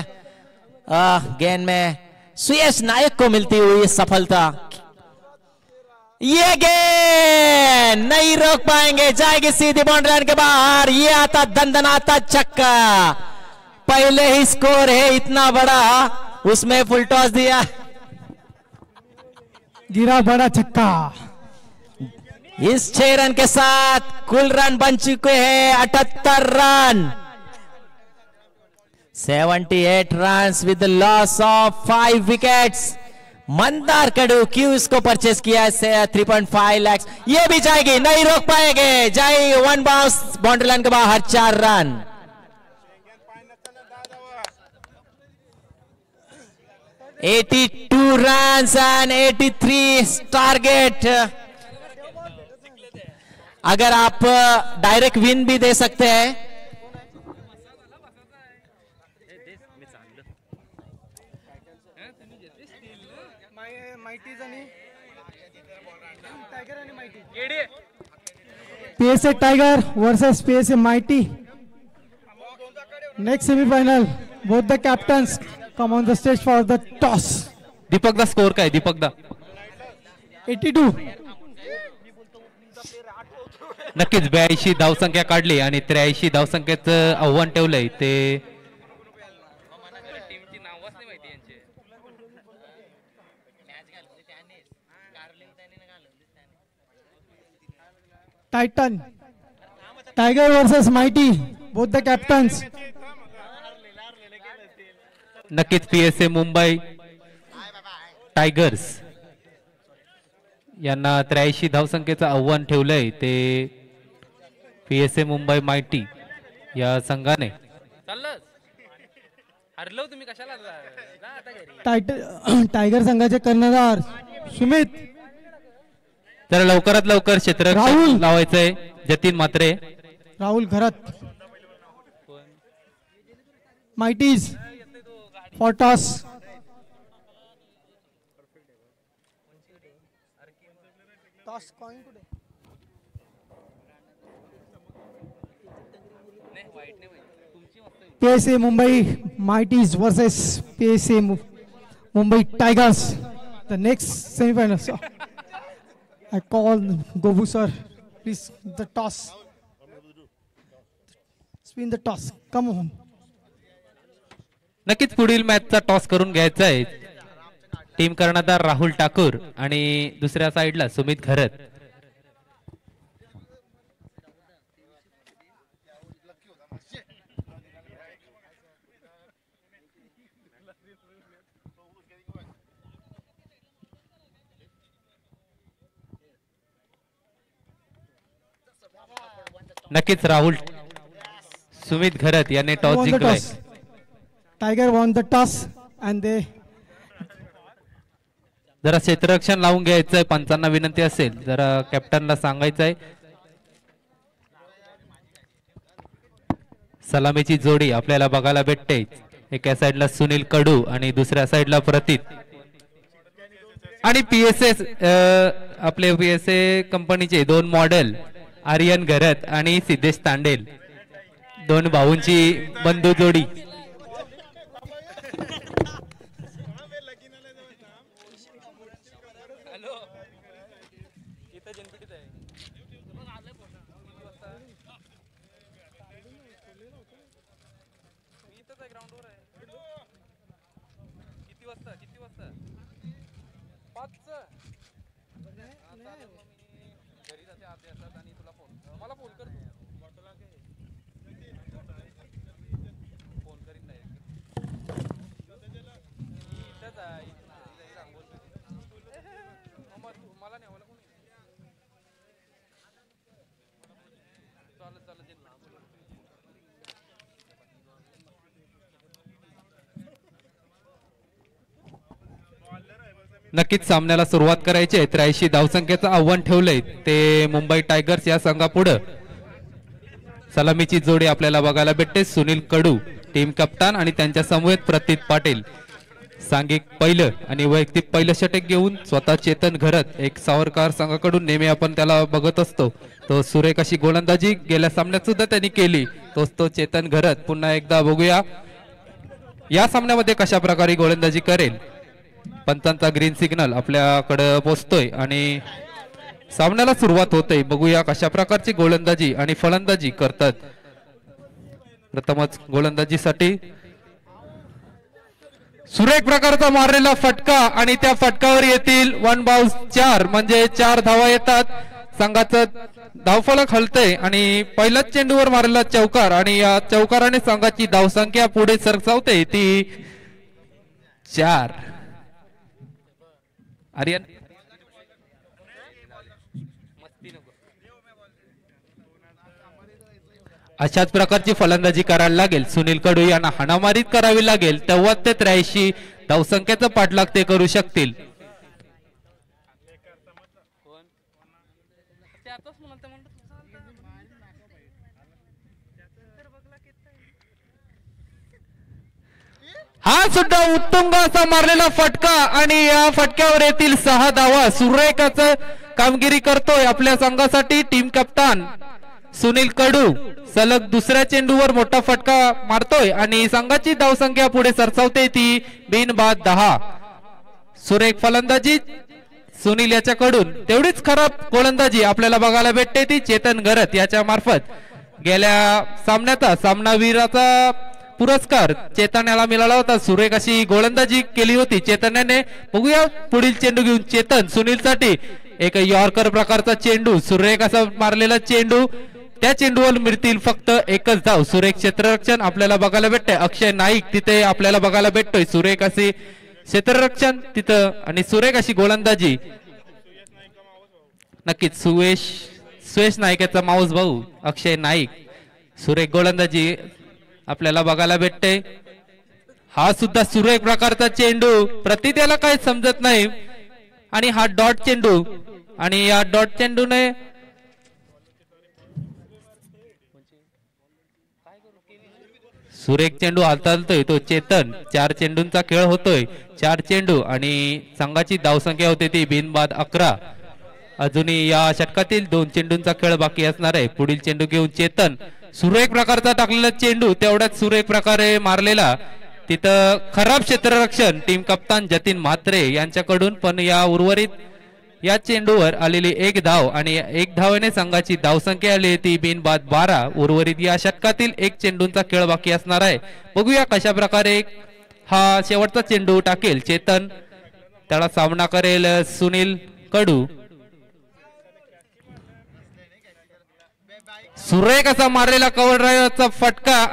गेंद में। सुयश नायक को मिलती हुई सफलता। ये गेंद नहीं रोक पाएंगे, जाएगी सीधी बाउंड्री लाइन के बाहर। ये आता दंदनाता छक्का, पहले ही स्कोर है इतना बड़ा, उसमें फुल टॉस दिया, गिरा बड़ा छक्का। इस 6 रन के साथ कुल रन बन चुके हैं 78 run. 78 run with loss of 5 wickets. Mandar Kadu क्यों इसको परचेस किया है 3.5 लाख। ये भी जाएगी, नहीं रोक पाएंगे, जाएगी 1 बाउंस बाउंड्री लाइन के बाहर, 4 रन। $82 runs and 83 target. अगर आप डायरेक्ट विन भी दे सकते हैं। PSA tiger versus PSA mighty, next semifinal. Both the captains come on the stage for the toss. Deepak दा स्कोर काय दीपक दा? 82। नक्कीच 82 धावसंख्या काढली आणि 83 धावसंख्येचं आव्हान ठेवलंय ते Titan tiger versus mighty, both the captains. नक्कीच PSA मुंबई टायगर्स यांना 83 धावसंख्येचं आव्हान ठेवलंय ते PSA मुंबई माइटी या संघाने। टाइगर संघाचे कर्णधार सुमित। तर लवकरात लवकर क्षेत्ररक्षण लावायचंय Jatin Matre. Rahul Gharat. Mighties for toss. Toss coin today. PSA Mumbai Mighties versus PSA Mumbai Tigers, the next semifinal. I call Gobu sir, please the toss. Spin the toss. Come on. नक्कीच पुढील मॅचचा टॉस करून घ्यायचा आहे टीम कर्णधार राहुल ठाकूर आणि दुसऱ्या साइडला सुमित घरत। नक्कीच राहुल सुमित घरत याने टॉस जिंकलाय। Tiger won the toss and दे जरा क्षेत्ररक्षण लावून घ्यायचंय, पंचांना विनंती असेल जरा कॅप्टनला सांगायचंय। सलामीची जोडी आपल्याला बघायला भेटते, एका साइडला सुनील कडू आणि दुसऱ्या साइडला प्रतीत। आणि आपले PSA कंपनीचे 2 मॉडेल आर्यन घरत आणि सिद्धेश तांडेल, 2 भाऊंची बंधू जोडी। नक्कीच सामन्याला सुरुवात करायची आहे। 83 धावसंख्येचं आव्हान ठेवलंय ते मुंबई टायगर्स या संघापुढे। सलामीची जोडी आपल्याला बघायला भेटते, सुनील कडू टीम कप्तान आणि त्यांच्या समवेत प्रतीत पाटील। सांघिक पहिलं आणि वैयक्तिक पहिलं षटक घेऊन स्वतः चेतन घरत, एक सावरकर संघाकडून नेहमी आपण त्याला बघत असतो, तो सुरेख अशी गोलंदाजी गेल्या सामन्यात सुद्धा त्यांनी केली, तो चेतन घरत पुन्हा एकदा बघूया या सामन्यामध्ये कशा प्रकारे गोलंदाजी करेल। पंचांचा ग्रीन सिग्नल आपल्याकडे पोहोचतोय आणि सामन्याला सुरुवात होते. बघूया कशा प्रकारची गोलंदाजी आणि फलंदाजी करतात. प्रथमच गोलंदाजीसाठी सुरेख प्रकारचा मारलेला फटका आणि त्या फटकावर येतील 1 बाउन्स 4 म्हणजे 4 धावा येतात. संघाचं धावफलक हलतंय आणि पहिल्याच चेंडूवर मारलेला चौकार आणि या चौकाराने संघाची धावसंख्या पुढे सरसावते ती 4. आर्यन अशाच प्रकारची फलंदाजी करायला लागेल. सुनील कडू यांना हाणामारीत करावी लागेल तेव्हा ते 83 धावसंख्येचं पाठलाग ते करू शकतील. हा सुद्धा उत्तुंग असा मारलेला फटका आणि या फटक्यावर येतील 6 धावा. सुरेख असं कामगिरी करतोय आपल्या संघासाठी टीम कप्तान सुनील कडू. सलग दुसऱ्या चेंडूवर मोठा फटका मारतोय आणि संघाची धावसंख्या पुढे सरसावते ती बिनबाद 10. सुरेख फलंदाजी सुनील याच्याकडून. तेवढीच खराब गोलंदाजी आपल्याला बघायला भेटते ती चेतन घरत याच्या मार्फत. गेल्या सामन्याचा सामनावीराचा पुरस्कार चेतन याला मिळाला होता. सुरेख अशी गोलंदाजी केली होती चेतन. बघूया पुढील चेंडू घेऊन चेतन सुनीलसाठी एक यॉर्कर प्रकारचा चेंडू. सुरेख असा मारलेला चेंडू. त्या चेंडूवर मिळतील फक्त 1च धाव. सुरेख क्षेत्ररक्षण आपल्याला बघायला भेटतंय. अक्षय नाईक तिथे आपल्याला बघायला भेटतोय. सुरेख असे क्षेत्ररक्षण तिथं आणि सुरेख अशी गोलंदाजी. नक्कीच सुयश नाईक माऊस भाऊ अक्षय नाईक. सुरेख गोलंदाजी आपल्याला बघायला भेटते. हा सुद्धा सुरेख प्रकारचा चेंडू. प्रति त्याला काही समजत नाही आणि हा डॉट चेंडू आणि या डॉट चेंडूने सुरेख चेंडू हाताळतोय तो चेतन. 4 चेंडूंचा खेळ होतोय. 4 चेंडू आणि संघाची धावसंख्या होते ती बिनबाद 11. अजूनही या षटकातील 2 चेंडूंचा खेळ बाकी असणार आहे. पुढील चेंडू घेऊन चेतन. सुरेख प्रकारचा टाकलेला चेंडू तेवढ्याच सुरेख प्रकारे मारलेला. तिथं खराब क्षेत्ररक्षण टीम कप्तान जतीन म्हात्रे यांच्याकडून. पण या उर्वरित या चेंडूवर आलेली 1 धाव आणि 1 धावेने संघाची धावसंख्या आली ती बिनबाद 12. उर्वरित या षटकातील 1 चेंडूंचा खेळ बाकी असणार आहे. बघूया कशा प्रकारे हा शेवटचा चेंडू टाकेल चेतन. त्याला सामना करेल सुनील कडू. सुरेख असा मारलेला कव्हर ड्रायव्हरचा फटका.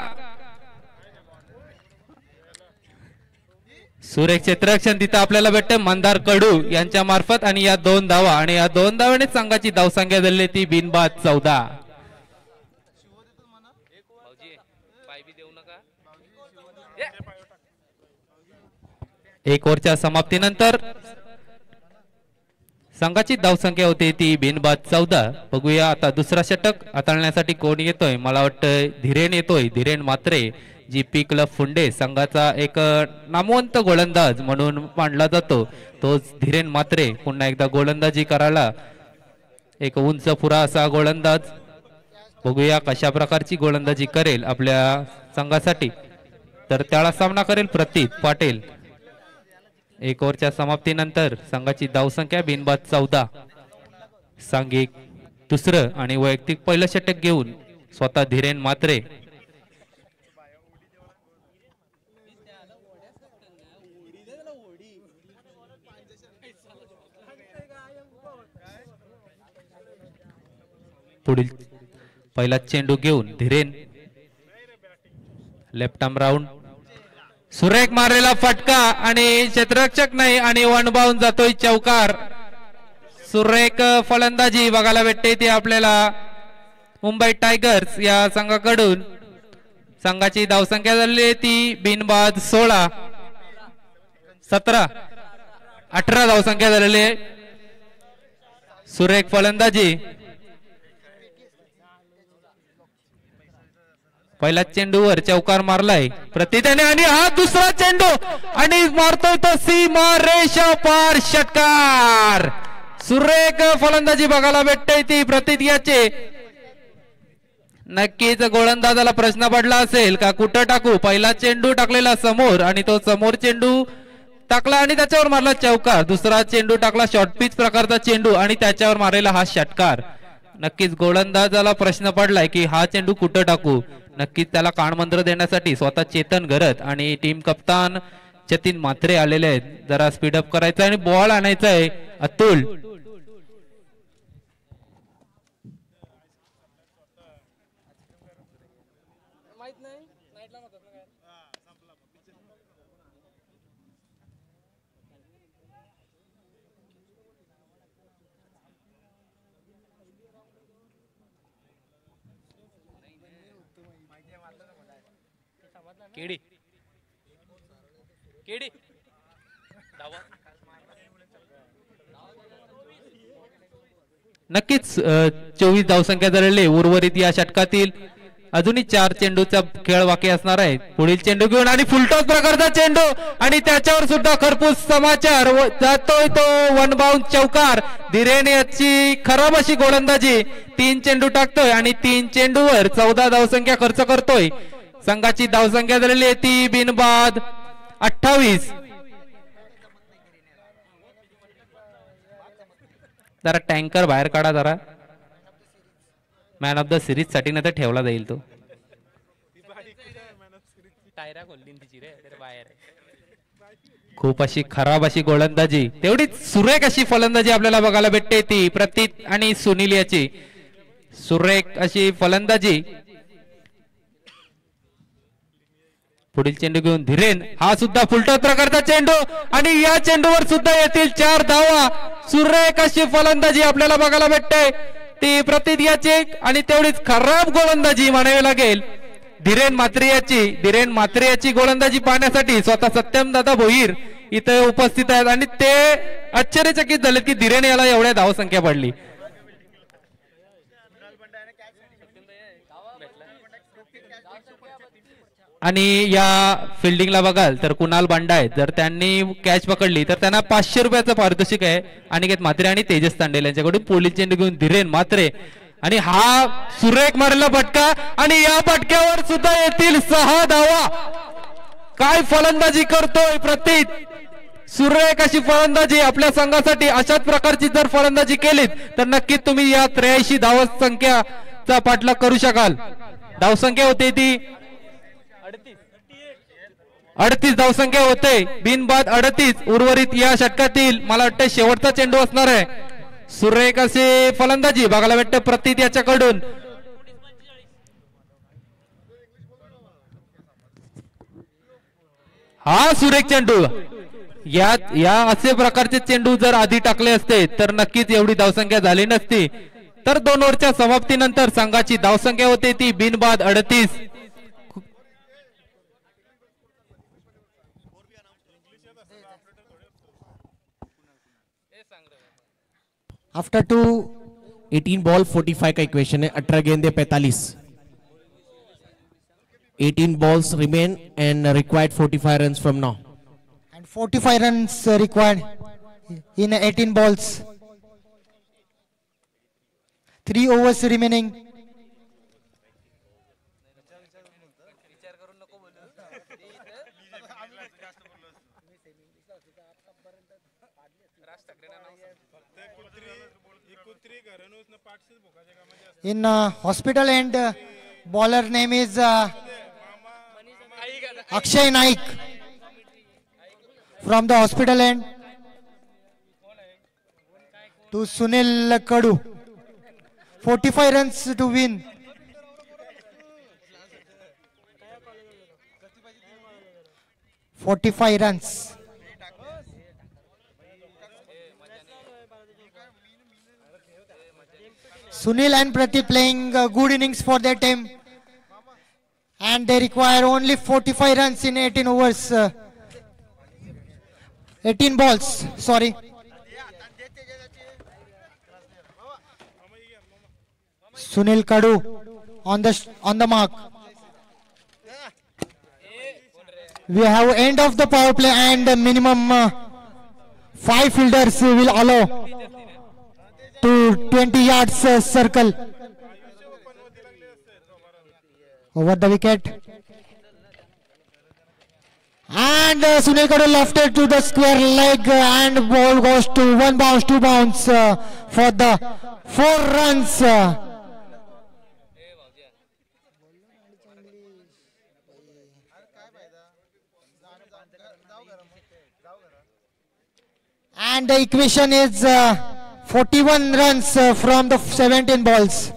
सुरेख क्षेत्ररक्षण तिथं आपल्याला भेटते मंदार कडू यांच्या मार्फत आणि या 2 धावा आणि या 2 धावाने संघाची धावसंख्या झाली ती बिनबाद 14. एक ओव्हरच्या समाप्तीनंतर संघाची धावसंख्या होती ती बिनबाद 14. बघूया आता दुसरा षटक हाताळण्यासाठी कोण येतोय. मला वाटतं धीरेन येतोय. धीरेन म्हात्रे जीपी क्लब फुंडे संघाचा एक नामवंत गोलंदाज म्हणून मानला जातो. तोच धीरेन म्हात्रे पुन्हा एकदा गोलंदाजी करायला. एक उंच पुरा असा गोलंदाज. बघूया कशा प्रकारची गोलंदाजी करेल आपल्या संघासाठी. तर त्याला सामना करेल प्रतीत पाटील. एक ओव्हरच्या समाप्तीनंतर संघाची धावसंख्या बिनबाद 14. सांघिक दुसरं आणि वैयक्तिक पहिलं षटक घेऊन स्वतः धीरेन म्हात्रे. पुढील पहिला चेंडू घेऊन धीरेन. Left arm round. सुरेख मारलेला फटका आणि क्षेत्ररक्षक नाही आणि 1 बाउन जातोय चौकार. सुरेख फलंदाजी बघायला भेटते ती आपल्याला मुंबई टायगर्स या संघाकडून. संघाची धावसंख्या झाली ती बिनबाद 16. 17 18 धावसंख्या झालेली आहे. सुरेख फलंदाजी. पहिला चेंडूवर चौकार मारलाय प्रतित्याने आणि हा दुसरा चेंडू आणि मारतोय तो सीमा रेषा पार षटकार. सुरेख फलंदाजी बघायला भेटते ती प्रतियाचे. नक्कीच गोलंदाजाला प्रश्न पडला असेल का कुठं टाकू. पहिला चेंडू टाकलेला समोर आणि तो समोर चेंडू टाकला आणि त्याच्यावर मारला चौकार. दुसरा चेंडू टाकला शॉर्ट पिच प्रकारचा चेंडू आणि त्याच्यावर मारलेला हा षटकार. नक्कीच गोलंदाजाला प्रश्न पडलाय की हा चेंडू कुठं टाकू. नक्कीच त्याला कानमंत्र देण्यासाठी स्वतः चेतन घरत आणि टीम कप्तान जतीन म्हात्रे आलेले आहेत. जरा स्पीडअप करायचं आणि बॉल आणायचा आहे अतुल. केडी केडी नक्कीच 24 धावसंख्या झालेली. उर्वरित या षटकातील अजूनही 4 चेंडूचा खेळ बाकी असणार आहे. पुढील चेंडू घेऊन आणि फुलटॉस प्रकारचा चेंडू आणि त्याच्यावर सुद्धा खरपूस समाचार जातोय तो वन बाउंड चौकार. धीरेन याची खराब अशी गोलंदाजी. 3 चेंडू टाकतोय आणि 3 चेंडूवर 14 धावसंख्या खर्च करतोय. संघाची धावसंख्या झालेली आहे ती बिनबाद 28. जरा टँकर बाहेर काढा जरा. मॅन ऑफ द सिरीज साठी नाही तर ठेवला जाईल तो. खूप अशी खराब अशी गोलंदाजी. तेवढीच सुरेख अशी फलंदाजी आपल्याला बघायला भेटते ती प्रतीत आणि सुनील याची. सुरेख अशी फलंदाजी. पुढील चेंडू घेऊन धीरेन. हा सुद्धा फुलटॉस प्रकारचा चेंडू आणि या चेंडूवर सुद्धा येतील 4 धावा. सुरेख अशी फलंदाजी आपल्याला बघायला भेटते ती प्रतीत याची आणि तेवढीच खराब गोलंदाजी म्हणावी लागेल धीरेन म्हात्रे याची गोलंदाजी पाहण्यासाठी स्वतः सत्यम दादा भोईर इथे उपस्थित आहेत आणि ते आश्चर्यचकित झाले की धीरेन याला एवढ्या धावसंख्या पडली. आणि या फिल्डिंगला बघाल तर कुणाल बांडा आहेत. जर त्यांनी कॅच पकडली तर त्यांना 500 रुपयाचं पारितोषिक आहे. अनिकेत म्हात्रे आणि तेजस तांडेल यांच्याकडून. पोलीस चेंडू घेऊन धीरेन म्हात्रे आणि हा सुरेख मारलेला फटका आणि या फटक्यावर सुद्धा येतील 6 धावा. काय फलंदाजी करतोय प्रतीत. सुरेख अशी फलंदाजी आपल्या संघासाठी. अशाच प्रकारची जर फलंदाजी केलीत तर नक्कीच तुम्ही या 83 धावसंख्याचा पाठलाग करू शकाल. धावसंख्या होते ती 38 धावसंख्या होते. बिनबाद 38. उर्वरित या षटकातील मला वाटतं शेवटचा चेंडू असणार आहे. सुरेख असे फलंदाजी बघायला भेटते प्रतीत याच्याकडून. हा सुरेख चेंडू. या असे प्रकारचे चेंडू जर आधी टाकले असते तर नक्कीच एवढी धावसंख्या झाली नसती. तर 2 ओव्हरच्या समाप्तीनंतर संघाची धावसंख्या होते ती बिनबाद 38. आफ्टर 18 बॉल 45 का इक्वेशन है. 18 गेंदे 45. 18 balls remain and required 45 runs from now. And 45 runs required in 18 balls. 3 overs remaining. In hospital end, bowler name is Akshay Naik from the hospital end to Sunil Kadu. 45 runs to win. runs. Sunil and Pratik playing good innings for their team, and they require only 45 runs in 18 overs. 18 balls. Sorry. Sunil Kadu on the mark. We have end of the power play and minimum 5 fielders will allow to 20 yards circle over the wicket. And Sunil Kadu lofted to the square leg and ball goes to 1 bounce, 2 bounce for the 4 runs. And the equation is 41 runs from the 17 balls.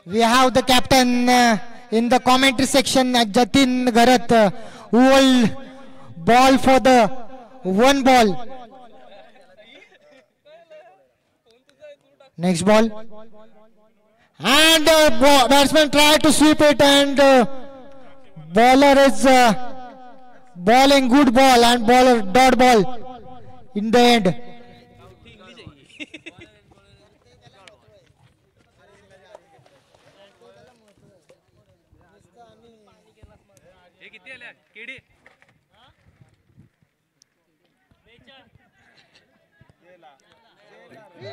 We have the captain in the commentary section, Jatin Garat, who will ball for the 1 ball. Next ball. And batsman tried to sweep it, and bowler is bowling good ball, and bowler dot ball in the end.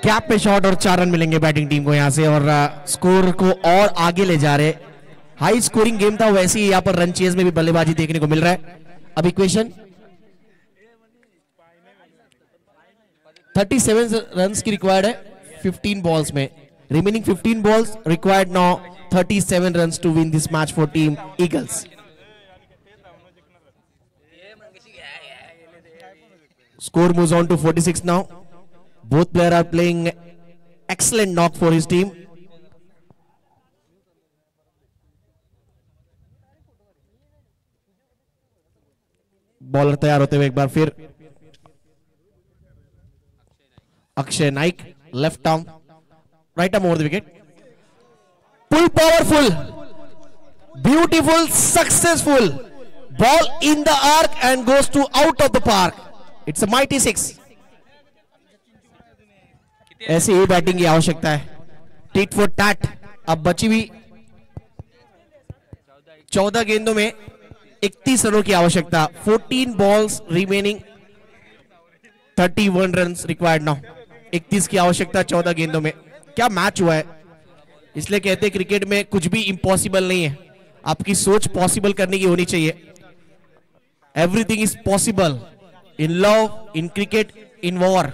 Gap पे शॉट और 4 रन मिलेंगे बैटिंग टीम को यहां से, और स्कोर को और आगे ले जा रहे। हाई स्कोरिंग गेम था, वैसे ही यहां पर रन चेज में भी बल्लेबाजी देखने को मिल रहा है। अब इक्वेशन 37 रन की रिक्वायर्ड है 15 बॉल्स में। Remaining 15 balls required now 37 run to win this match for team Eagles. Score moves on to 46 now. Both players are playing excellent knock for his team. Bowler तैयार होते हुए एक बार फिर Akshay Naik, left arm, right arm over the wicket. Pull powerful, beautiful, successful ball in the arc and goes to out of the park. It's a mighty 6। ऐसी ही बैटिंग की आवश्यकता है, टिट फॉर टैट। अब बची हुई 14 गेंदों में 31 रनों की आवश्यकता। 14 balls remaining, 31 runs required now. 31 की आवश्यकता 14 गेंदों में। क्या मैच हुआ है, इसलिए कहते हैं क्रिकेट में कुछ भी इम्पॉसिबल नहीं है, आपकी सोच पॉसिबल करने की होनी चाहिए। Everything is possible in love, in cricket, in war.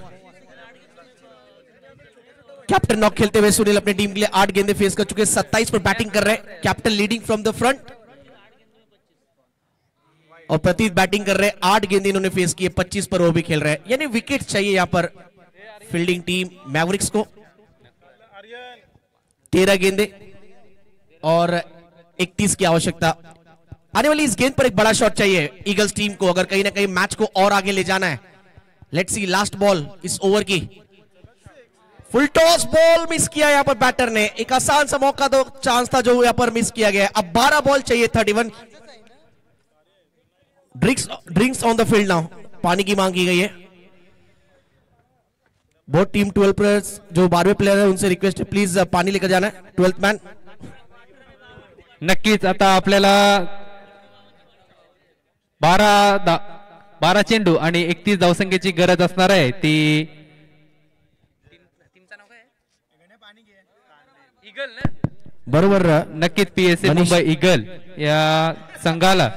Captain knock खेलते हुए सुनील अपनी टीम के लिए 8 गेंदे फेस कर चुके, 27 पर बैटिंग कर रहे हैं। Captain leading from the front और प्रतीत बैटिंग कर रहे हैं। 8 गेंदे इन्होंने फेस किए, 25 पर वो भी खेल रहे हैं, यानी विकेट चाहिए यहां पर फील्डिंग टीम मैवरिक्स को। 13 गेंदे और 31 की आवश्यकता। आने वाली इस गेंद पर एक बड़ा शॉट चाहिए ईगल्स टीम को, अगर कहीं ना कहीं मैच को और आगे ले जाना है। लेट्स सी लास्ट बॉल इस ओवर की। फुल टॉस बॉल मिस किया यहां पर बैटर ने। एक आसान सा मौका तो चांस था जो यहां पर मिस किया गया। अब 12 बॉल चाहिए, 31। Drinks on the field now, पानी की मांग की गई है। बहुत टीम 12 प्लेयर्स, जो 12वें प्लेयर है उनसे रिक्वेस्ट है प्लीज पानी लेकर जाना है। 12th man. नक्कीच आता आपल्याला 12 चेंडू आणि 31 धावसंख्येची गरज असणार आहे। ती बरोबर, नक्कीच पीएसए मुंबई ईगल या संघाला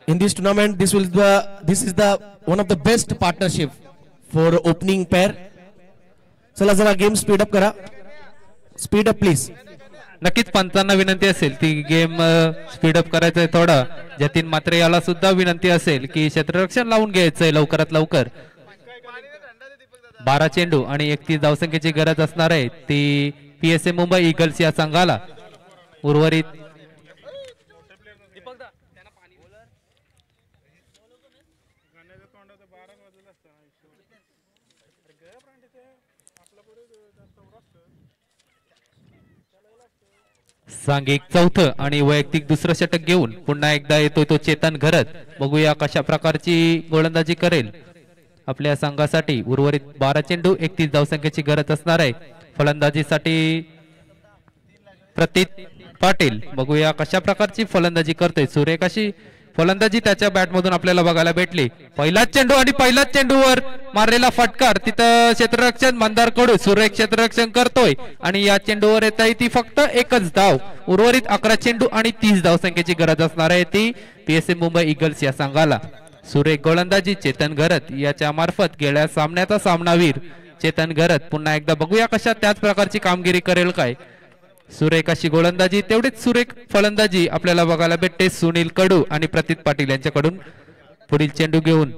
in this tournament this is the one of the best partnership for opening pair. चला जरा गेम स्पीड अप करा, स्पीड अप प्लीज। नक्कीच पंचांना विनंती असेल ती गेम स्पीडअप करायचंय थोडा। जतीन मात्रे याला सुद्धा विनंती असेल की क्षेत्ररक्षण लावून घ्यायचंय लवकरात लवकर। 12 चेंडू आणि 31 धावसंख्येची गरज असणार आहे ती पीएसए मुंबई ईगल्स या संघाला। उर्वरित सांघिक चौथं आणि वैयक्तिक दुसरं षटक घेऊन पुन्हा एकदा येतोय तो चेतन घरत। बघूया कशा प्रकारची गोलंदाजी करेल आपल्या संघासाठी। उर्वरित 12 चेंडू 31 धावसंख्येची गरज असणार आहे फलंदाजीसाठी प्रतीत पाटील। बघूया कशा प्रकारची फलंदाजी करतोय, सुरेख अशी फलंदाजी त्याच्या बॅटमधून आपल्याला बघायला भेटली. पहिलाच चेंडू आणि पहिल्याच चेंडूवर मारलेला फटकार. तिथं क्षेत्ररक्षण मंदार कडू सुरेख क्षेत्ररक्षण करतोय आणि या चेंडूवर येत आहे ती फक्त एकच धाव. उर्वरित 11 चेंडू आणि 30 धावसंख्येची गरज असणार आहे ती पीएसए मुंबई इगल्स या संघाला. सुरेख गोलंदाजी चेतन घरत याच्या मार्फत गेल्या सामन्याचा सामनावीर चेतन घरत पुन्हा एकदा बघूया कशा त्याच प्रकारची कामगिरी करेल काय. सुरेख अशी गोलंदाजी तेवढीच सुरेख फलंदाजी आपल्याला बघायला भेटते सुनील कडू आणि प्रतीत पाटील यांच्याकडून. पुढील चेंडू घेऊन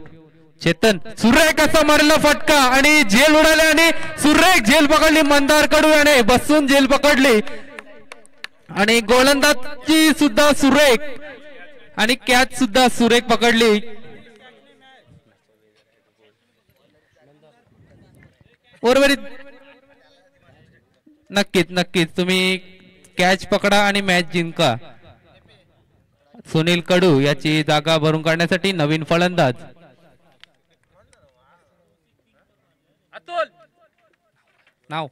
चेतन सुरेख असा मारलेला फटका आणि झेल उडाले आणि सुरेख झेल पकडली. मंदार कडू याने बसून झेल पकडली आणि गोलंदाजी सुद्धा सुरेख आणि कॅच सुद्धा सुरेख पकडली. उर्वरित नक्कीच तुम्ही कॅच पकडा आणि मॅच जिंका. सुनील कडू याची जागा भरून काढण्यासाठी नवीन फलंदाज नाव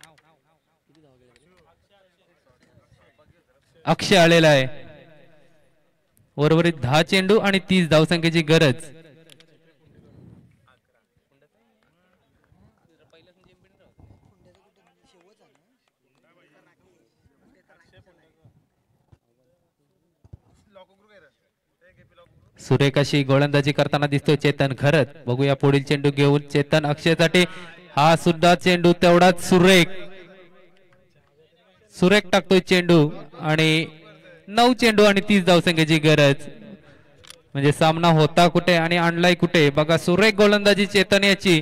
अक्षय आलेला आहे. उर्वरित 10 चेंडू आणि 30 धावसंख्येची गरज. सुरेख अशी गोलंदाजी करताना दिसतोय चेतन घरत. बघूया पुढील चेंडू घेऊन चेतन अक्षयसाठी. हा सुद्धा चेंडू तेवढाच सुरेख टाकतोय चेंडू आणि 9 चेंडू आणि 30 धावसंख्येची गरज. म्हणजे सामना होता कुठे आणि आणलाय कुठे बघा. सुरेख गोलंदाजी चेतन याची.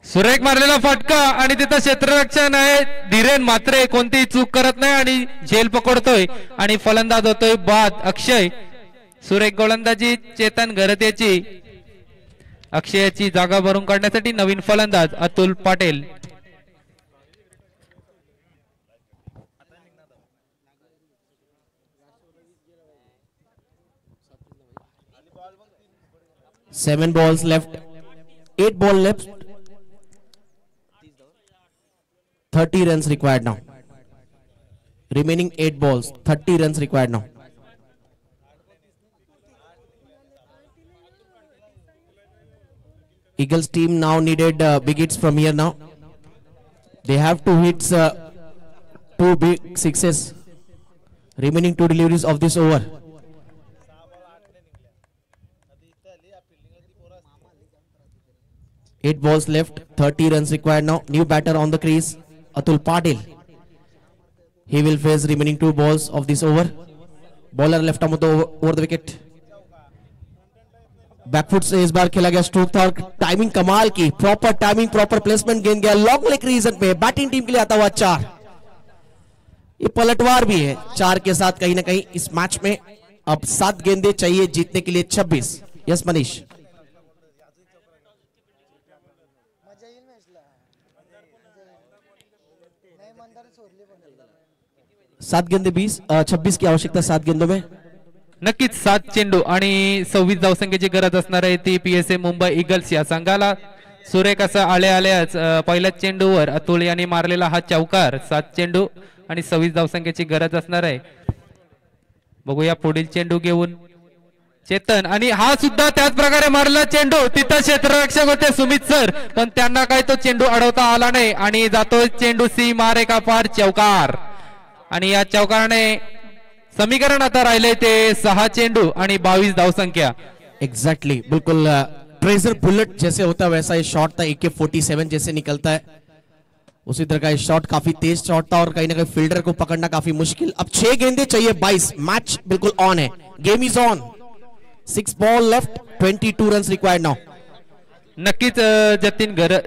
सुरेख मारलेला फटका आणि तिथं क्षेत्ररक्षण आहे धीरेन मात्रे कोणतीही चूक करत नाही आणि झेल पकडतोय आणि फलंदाज होतोय बाद अक्षय. सुरेख गोलंदाजी चेतन घरत याची. अक्षयाची जागा भरून काढण्यासाठी नवीन फलंदाज Atul Patil. Seven balls left, 8 ball left, 30 runs required now. Remaining 8 balls, 30 runs required now. Eagles team now needed big hits from here now. They have to hit 2 big sixes. Remaining 2 deliveries of this over. Eight balls left, 30 runs required now. New batter on the crease, Atul Patil. He will face remaining 2 balls of this over. Bowler left arm over the wicket. Back foot से इस बार खेला गया स्ट्रोक था और टाइमिंग कमाल की. प्रॉपर टाइमिंग, प्रॉपर प्लेसमेंट गेंद गया लॉन्ग लेग रीजन पे. बैटिंग टीम के लिए आता हुआ 4. ये पलटवार भी है 4 के साथ कहीं ना कहीं इस मैच में. अब 7 गेंदें चाहिए जीतने के लिए 26. यस मनीष. 7 गेंदे 26 की आवश्यकता 7 गेंदों में. नक्कीच 7 चेंडू आणि 26 धावसंख्येची गरज असणार आहे ती पीएसए मुंबई इगल्स या संघाला. सुरेख असा आल्याच पहिल्याच चेंडूवर अतुल यांनी मारलेला हा चौकार. 7 चेंडू आणि 26 धावसंख्येची गरज असणार आहे. बघूया पुढील चेंडू घेऊन चेतन आणि हा सुद्धा त्याच प्रकारे मारला चेंडू. तिथं क्षेत्ररक्षक होते सुमित सर पण त्यांना काही तो चेंडू अडवता आला नाही आणि जातो चेंडू सी मारे का पार चौकार. आणि या चौकाराने समीकरण आता राहिले ते 6 चेंडू आणि 22 धावसंख्या. एग्जैक्टली बिल्कुल ट्रेजर बुलेट जैसे होता है वैसा ये शॉट था. AK-47 जैसे निकलता है उसी तरह का ये शॉट काफी तेज शॉट था और कहीं ना कहीं फील्डर को पकड़ना काफी मुश्किल. अब 6 गेंदे चाहिए 22. मैच बिल्कुल ऑन है. Game is on. 6 ball left, 22 runs required now. नक्कीच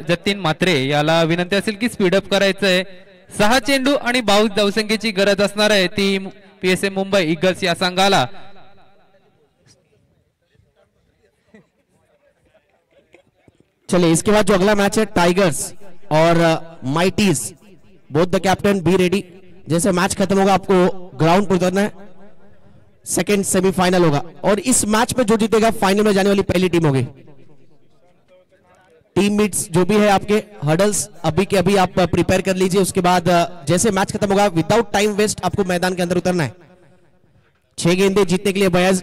जतीन मात्रे याला विनंती असेल की स्पीडअप करायचंय. 6 चेंडू आणि 22 धावसंख्येची गरज असणार आहे ती पीएसए मुंबई इगल्स या संघाला. चलिए इसके बाद जो अगला मैच है टाइगर्स और Mighties. Both the captain be ready. जैसे मैच खत्म होगा आपको ग्राउंड पर उतरना है. सेकेंड सेमीफाइनल होगा और इस मैच में जो जीतेगा फाइनल में जाने वाली पहली टीम होगी. टीम मीट्स जो भी है आपके हर्डल्स अभी के अभी आप प्रिपेयर कर लीजिए। उसके बाद जैसे मैच खत्म होगा विदाउट टाइम वेस्ट आपको मैदान के अंदर उतरना है। 6 गेंदे जीतने के लिए 42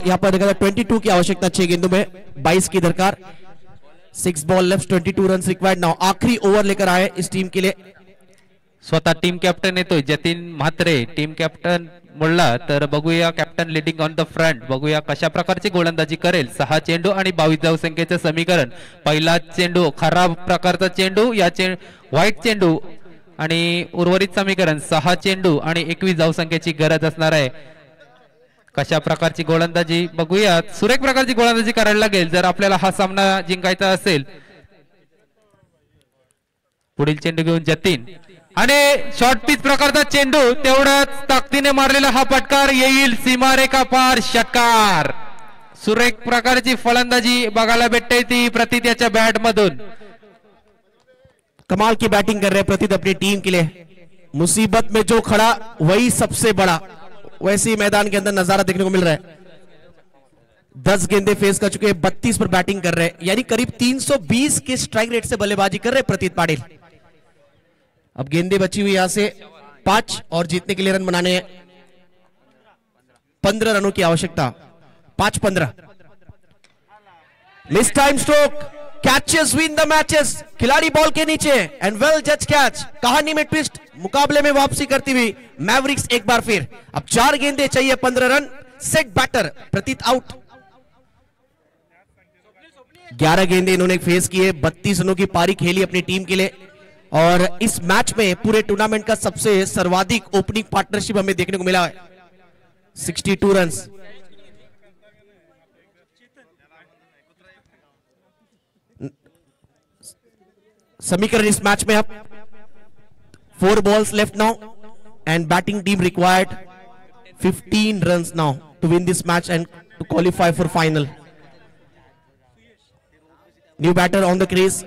यहाँ पर 22 की आवश्यकता, 6 गेंदों में 22 की दरकार। 6 ball left, 22 run required now. आखिरी ओवर लेकर आए इस टीम के लिए। स्वतः टीम कॅप्टन येतोय जतीन म्हात्रे, टीम कॅप्टन बोलला तर बघूया captain leading on the front, बघूया कशा प्रकारची गोलंदाजी करेल। 6 चेंडू आणि 22 धावसंख्येचे समीकरण। पहिला चेंडू खराब प्रकारचा चेंडू, या व्हाईट चेंडू आणि उर्वरित समीकरण 6 चेंडू आणि 21 धावसंख्येची गरज असणार आहे। कशा प्रकारची गोलंदाजी बघूया, सुरेख प्रकारची गोलंदाजी करायला लागेल जर आपल्याला हा सामना जिंकायचा असेल। पुढील चेंडू घेऊन जतीन आणि शॉर्ट पिच प्रकारचा चेंडू, तेवढाच ताकदीने मारलेला हा फटकार येईल सीमारेखा पार, षटकार। सुरेख प्रकारची फलंदाजी बघायला भेटते ती प्रतीत याच्या बॅट मधून। कमाल की बैटिंग कर रहे हैं प्रतीत अपनी टीम के लिए। मुसीबत में जो खड़ा वही सबसे बड़ा, वैसे ही मैदान के अंदर नजारा देखने को मिल रहा है। 10 गेंदे फेस कर चुके हैं, 32 पर बैटिंग कर रहे हैं, यानी करीब 320 के स्ट्राइक रेट से बल्लेबाजी कर रहे हैं प्रतीत पाटिल। अब गेंदे बची हुई यहां से 5 और जीतने के लिए रन बनाने 15 रनों की आवश्यकता। 5-15। Miss time stroke, catches win the matches. खिलाड़ी बॉल के नीचे एंड वेल जज कैच। कहानी में ट्विस्ट, मुकाबले में वापसी करती हुई मैवरिक्स एक बार फिर। अब 4 गेंदे चाहिए 15 रन। सेट बैटर प्रतीत आउट। 11 गेंदे इन्होंने फेस किए, 32 रनों की पारी खेली अपनी टीम के लिए और इस मैच में पूरे टूर्नामेंट का सबसे सर्वाधिक ओपनिंग पार्टनरशिप हमें देखने को मिला है। 62 रन। समीकरण इस मैच में अब 4 balls left now and batting team required 15 runs now to win this match and to qualify for final. New batter on the crease,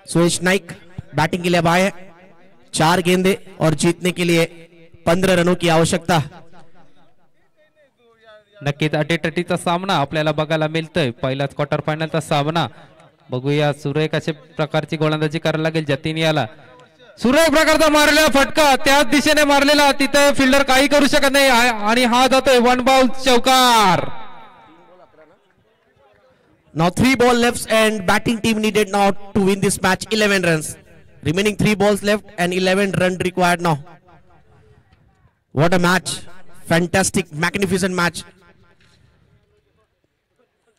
Suyash Naik batting के लिए अब आए। 4 गेंदे और जीतने के लिए 15 रनों की आवश्यकता। नक्कीच अटीतटीचा सामना आपल्याला बघायला मिळतोय, पहिलाच क्वार्टर फायनलचा सामना। बघूया सुरेख अशा प्रकारची गोलंदाजी करायला लागेल जतीन याला। सुरेख प्रकारचा मारलेला फटका, त्याच दिशेने मारलेला, तिथे फिल्डर काही करू शकत नाही आणि हा जातोय 1 बाउंस चौकार। Now 3 balls left and batting team needed now to win this match 11 runs. Remaining 3 balls left and 11 runs required now. What a match. Fantastic, magnificent match.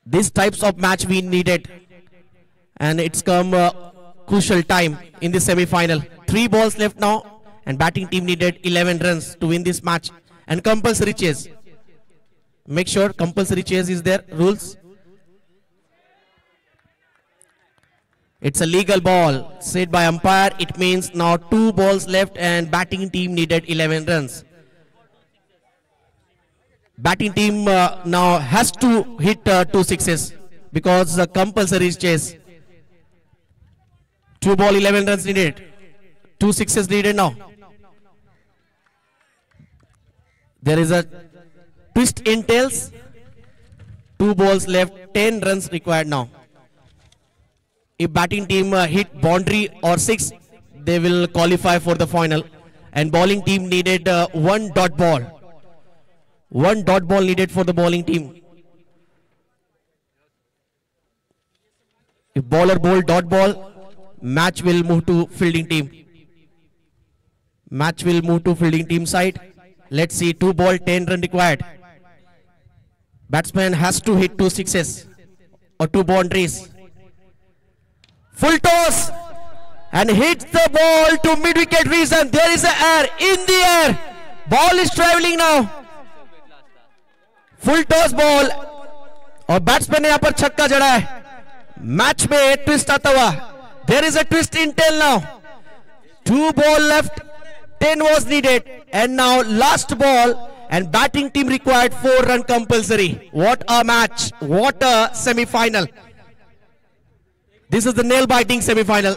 These types of match we needed. And it's come crucial time in the semi-final. 3 balls left now and batting team needed 11 runs to win this match. And compulsory chase. Make sure compulsory chase is there. Rules. It's a legal ball said by umpire. It means now 2 balls left and batting team needed 11 runs. Batting team now has to hit 2 sixes because the compulsory is chase. 2 ball 11 runs needed. 2 sixes needed now. There is a twist in tails. 2 balls left, 10 runs required now. If batting team hit boundary or 6, they will qualify for the final. And bowling team needed 1 dot ball. 1 dot ball needed for the bowling team. If bowler bowl dot ball, match will move to fielding team. Match will move to fielding team side. Let's see, 2 ball 10 run required. Batsman has to hit 2 sixes or 2 boundaries. Full toss and hits the ball to mid-wicket region. There is an air in the air. Ball is traveling now. Full toss ball और बैट्समैन ने यहाँ पर छक्का जड़ा है। मैच में ट्विस्ट आता हुआ। There is a twist in tail now. 2 ball left, 10 was needed, and now last ball and batting team required 4 run compulsory. What a match! What a semi-final! This is the nail-biting semi-final.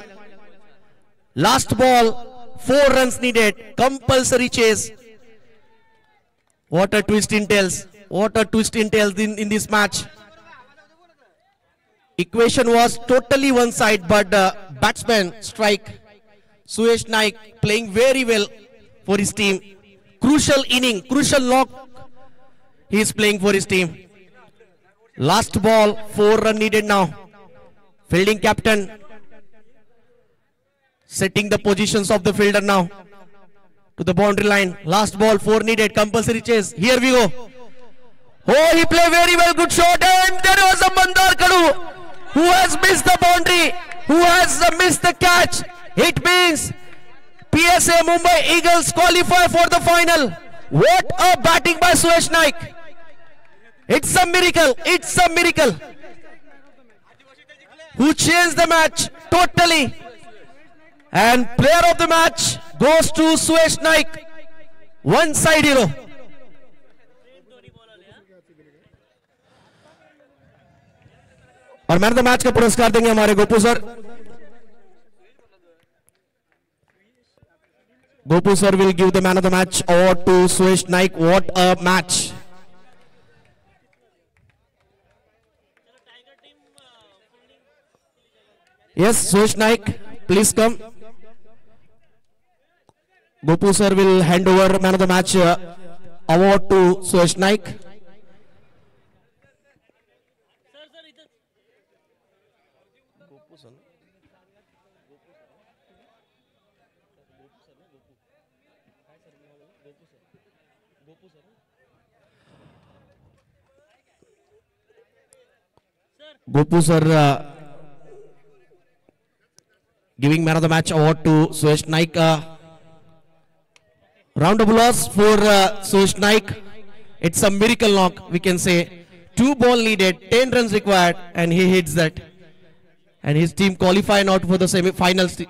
Last ball, 4 runs needed. Compulsory chase. What a twist in tails. What a twist in tails in this match. Equation was totally one side, but batsman strike. Suyesh Naik playing very well for his team. Crucial inning, crucial knock. He is playing for his team. Last ball, 4 runs needed now. Fielding captain setting the positions of the fielder now to the boundary line. Last ball, 4 needed. Compulsory chase. Here we go. Oh, he played very well. Good shot. And there was a Mandar Kadu who has missed the boundary, who has missed the catch. It means PSA Mumbai Eagles qualify for the final. What a batting by Suyesh Naik. It's a miracle. It's a miracle. Who changed the match totally. And player of the match goes to Suyesh Naik. One side hero. और मैन ऑफ द मैच का पुरस्कार देंगे हमारे Gopu sir. Gopu sir will give the man of the match award to Suyesh Naik. What a match. Yes, Suyesh Naik, please come. Gopu sir will hand over man of the match award to Suyesh Naik. Gopu sir giving man of the match award to Suyesh Naik. Round of applause for Suyesh Naik. It's a miracle knock, we can say. 2 balls needed, 10 runs required, and he hits that. And his team qualify now for the semi-finals.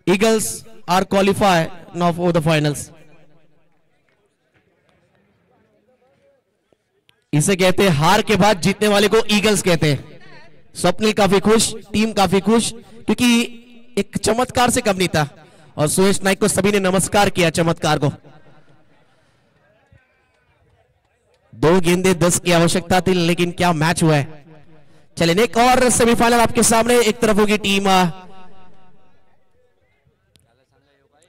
Eagles are qualified now for the finals. इसे कहते हैं हार के बाद जीतने वाले को ईगल्स कहते हैं. स्वप्निल काफी खुश, टीम काफी खुश, क्योंकि एक चमत्कार से कम नहीं था. और सुयश नाइक को सभी ने नमस्कार किया चमत्कार को. 2 गेंदे 10 की आवश्यकता थी, लेकिन क्या मैच हुआ है. चलिए एक और सेमीफाइनल आपके सामने. एक तरफ होगी टीम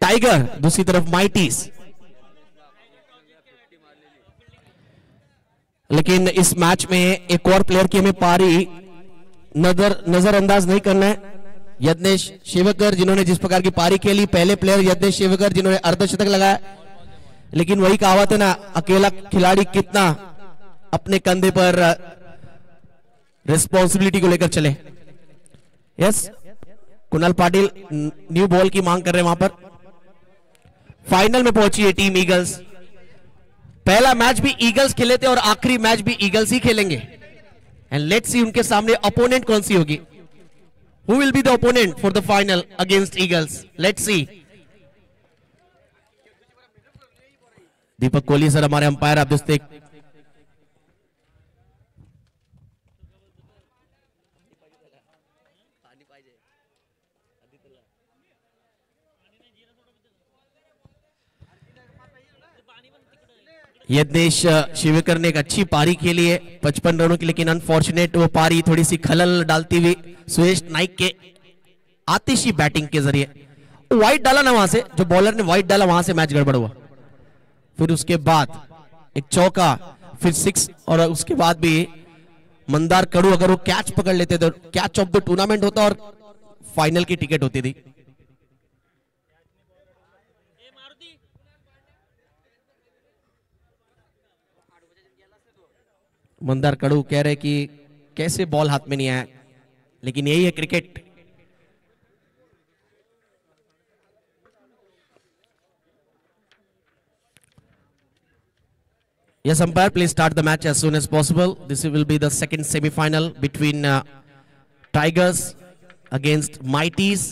टाइगर, दूसरी तरफ माइटीज. लेकिन इस मैच में एक और प्लेयर की हमें पारी नजरअंदाज नहीं करना है. यज्ञेश शिवकर जिन्होंने जिस प्रकार की पारी खेली, पहले प्लेयर यज्ञेश शिवकर जिन्होंने अर्धशतक लगाया. लेकिन वही कहावत है ना, अकेला खिलाड़ी कितना अपने कंधे पर रिस्पॉन्सिबिलिटी को लेकर चले. Yes, Kunal Patil new ball की मांग कर रहे हैं. वहां पर फाइनल में पहुंची है टीम ईगल्स. पहला मैच भी ईगल्स खेले थे और आखिरी मैच भी ईगल्स ही खेलेंगे. एंड लेट्स सी उनके सामने अपोनेंट कौन सी होगी. Who will be the opponent for the final against eagles. Let's see. Deepak Kohli sir हमारे अंपायर आप दोस्त. यज्ञेश शिवकर ने एक अच्छी पारी खेली है 55 रनों की, लेकिन अनफॉर्चुनेट वो पारी थोड़ी सी खलल डालती हुई सुयश नाइक के आतिशी बैटिंग के जरिए. वाइड डाला ना वहां से, जो बॉलर ने वाइड डाला वहां से मैच गड़बड़ हुआ. फिर उसके बाद एक चौका, फिर 6, और उसके बाद भी मंदार कड़ू अगर वो कैच पकड़ लेते तो कैच ऑफ द टूर्नामेंट होता और फाइनल की टिकट होती थी. मंदार कड़ू कह रहे कि कैसे बॉल हाथ में नहीं आया, लेकिन यही है cricket. Yes, umpire, please start the match as soon as possible. This will be the second semi-final between Tigers against Mighties.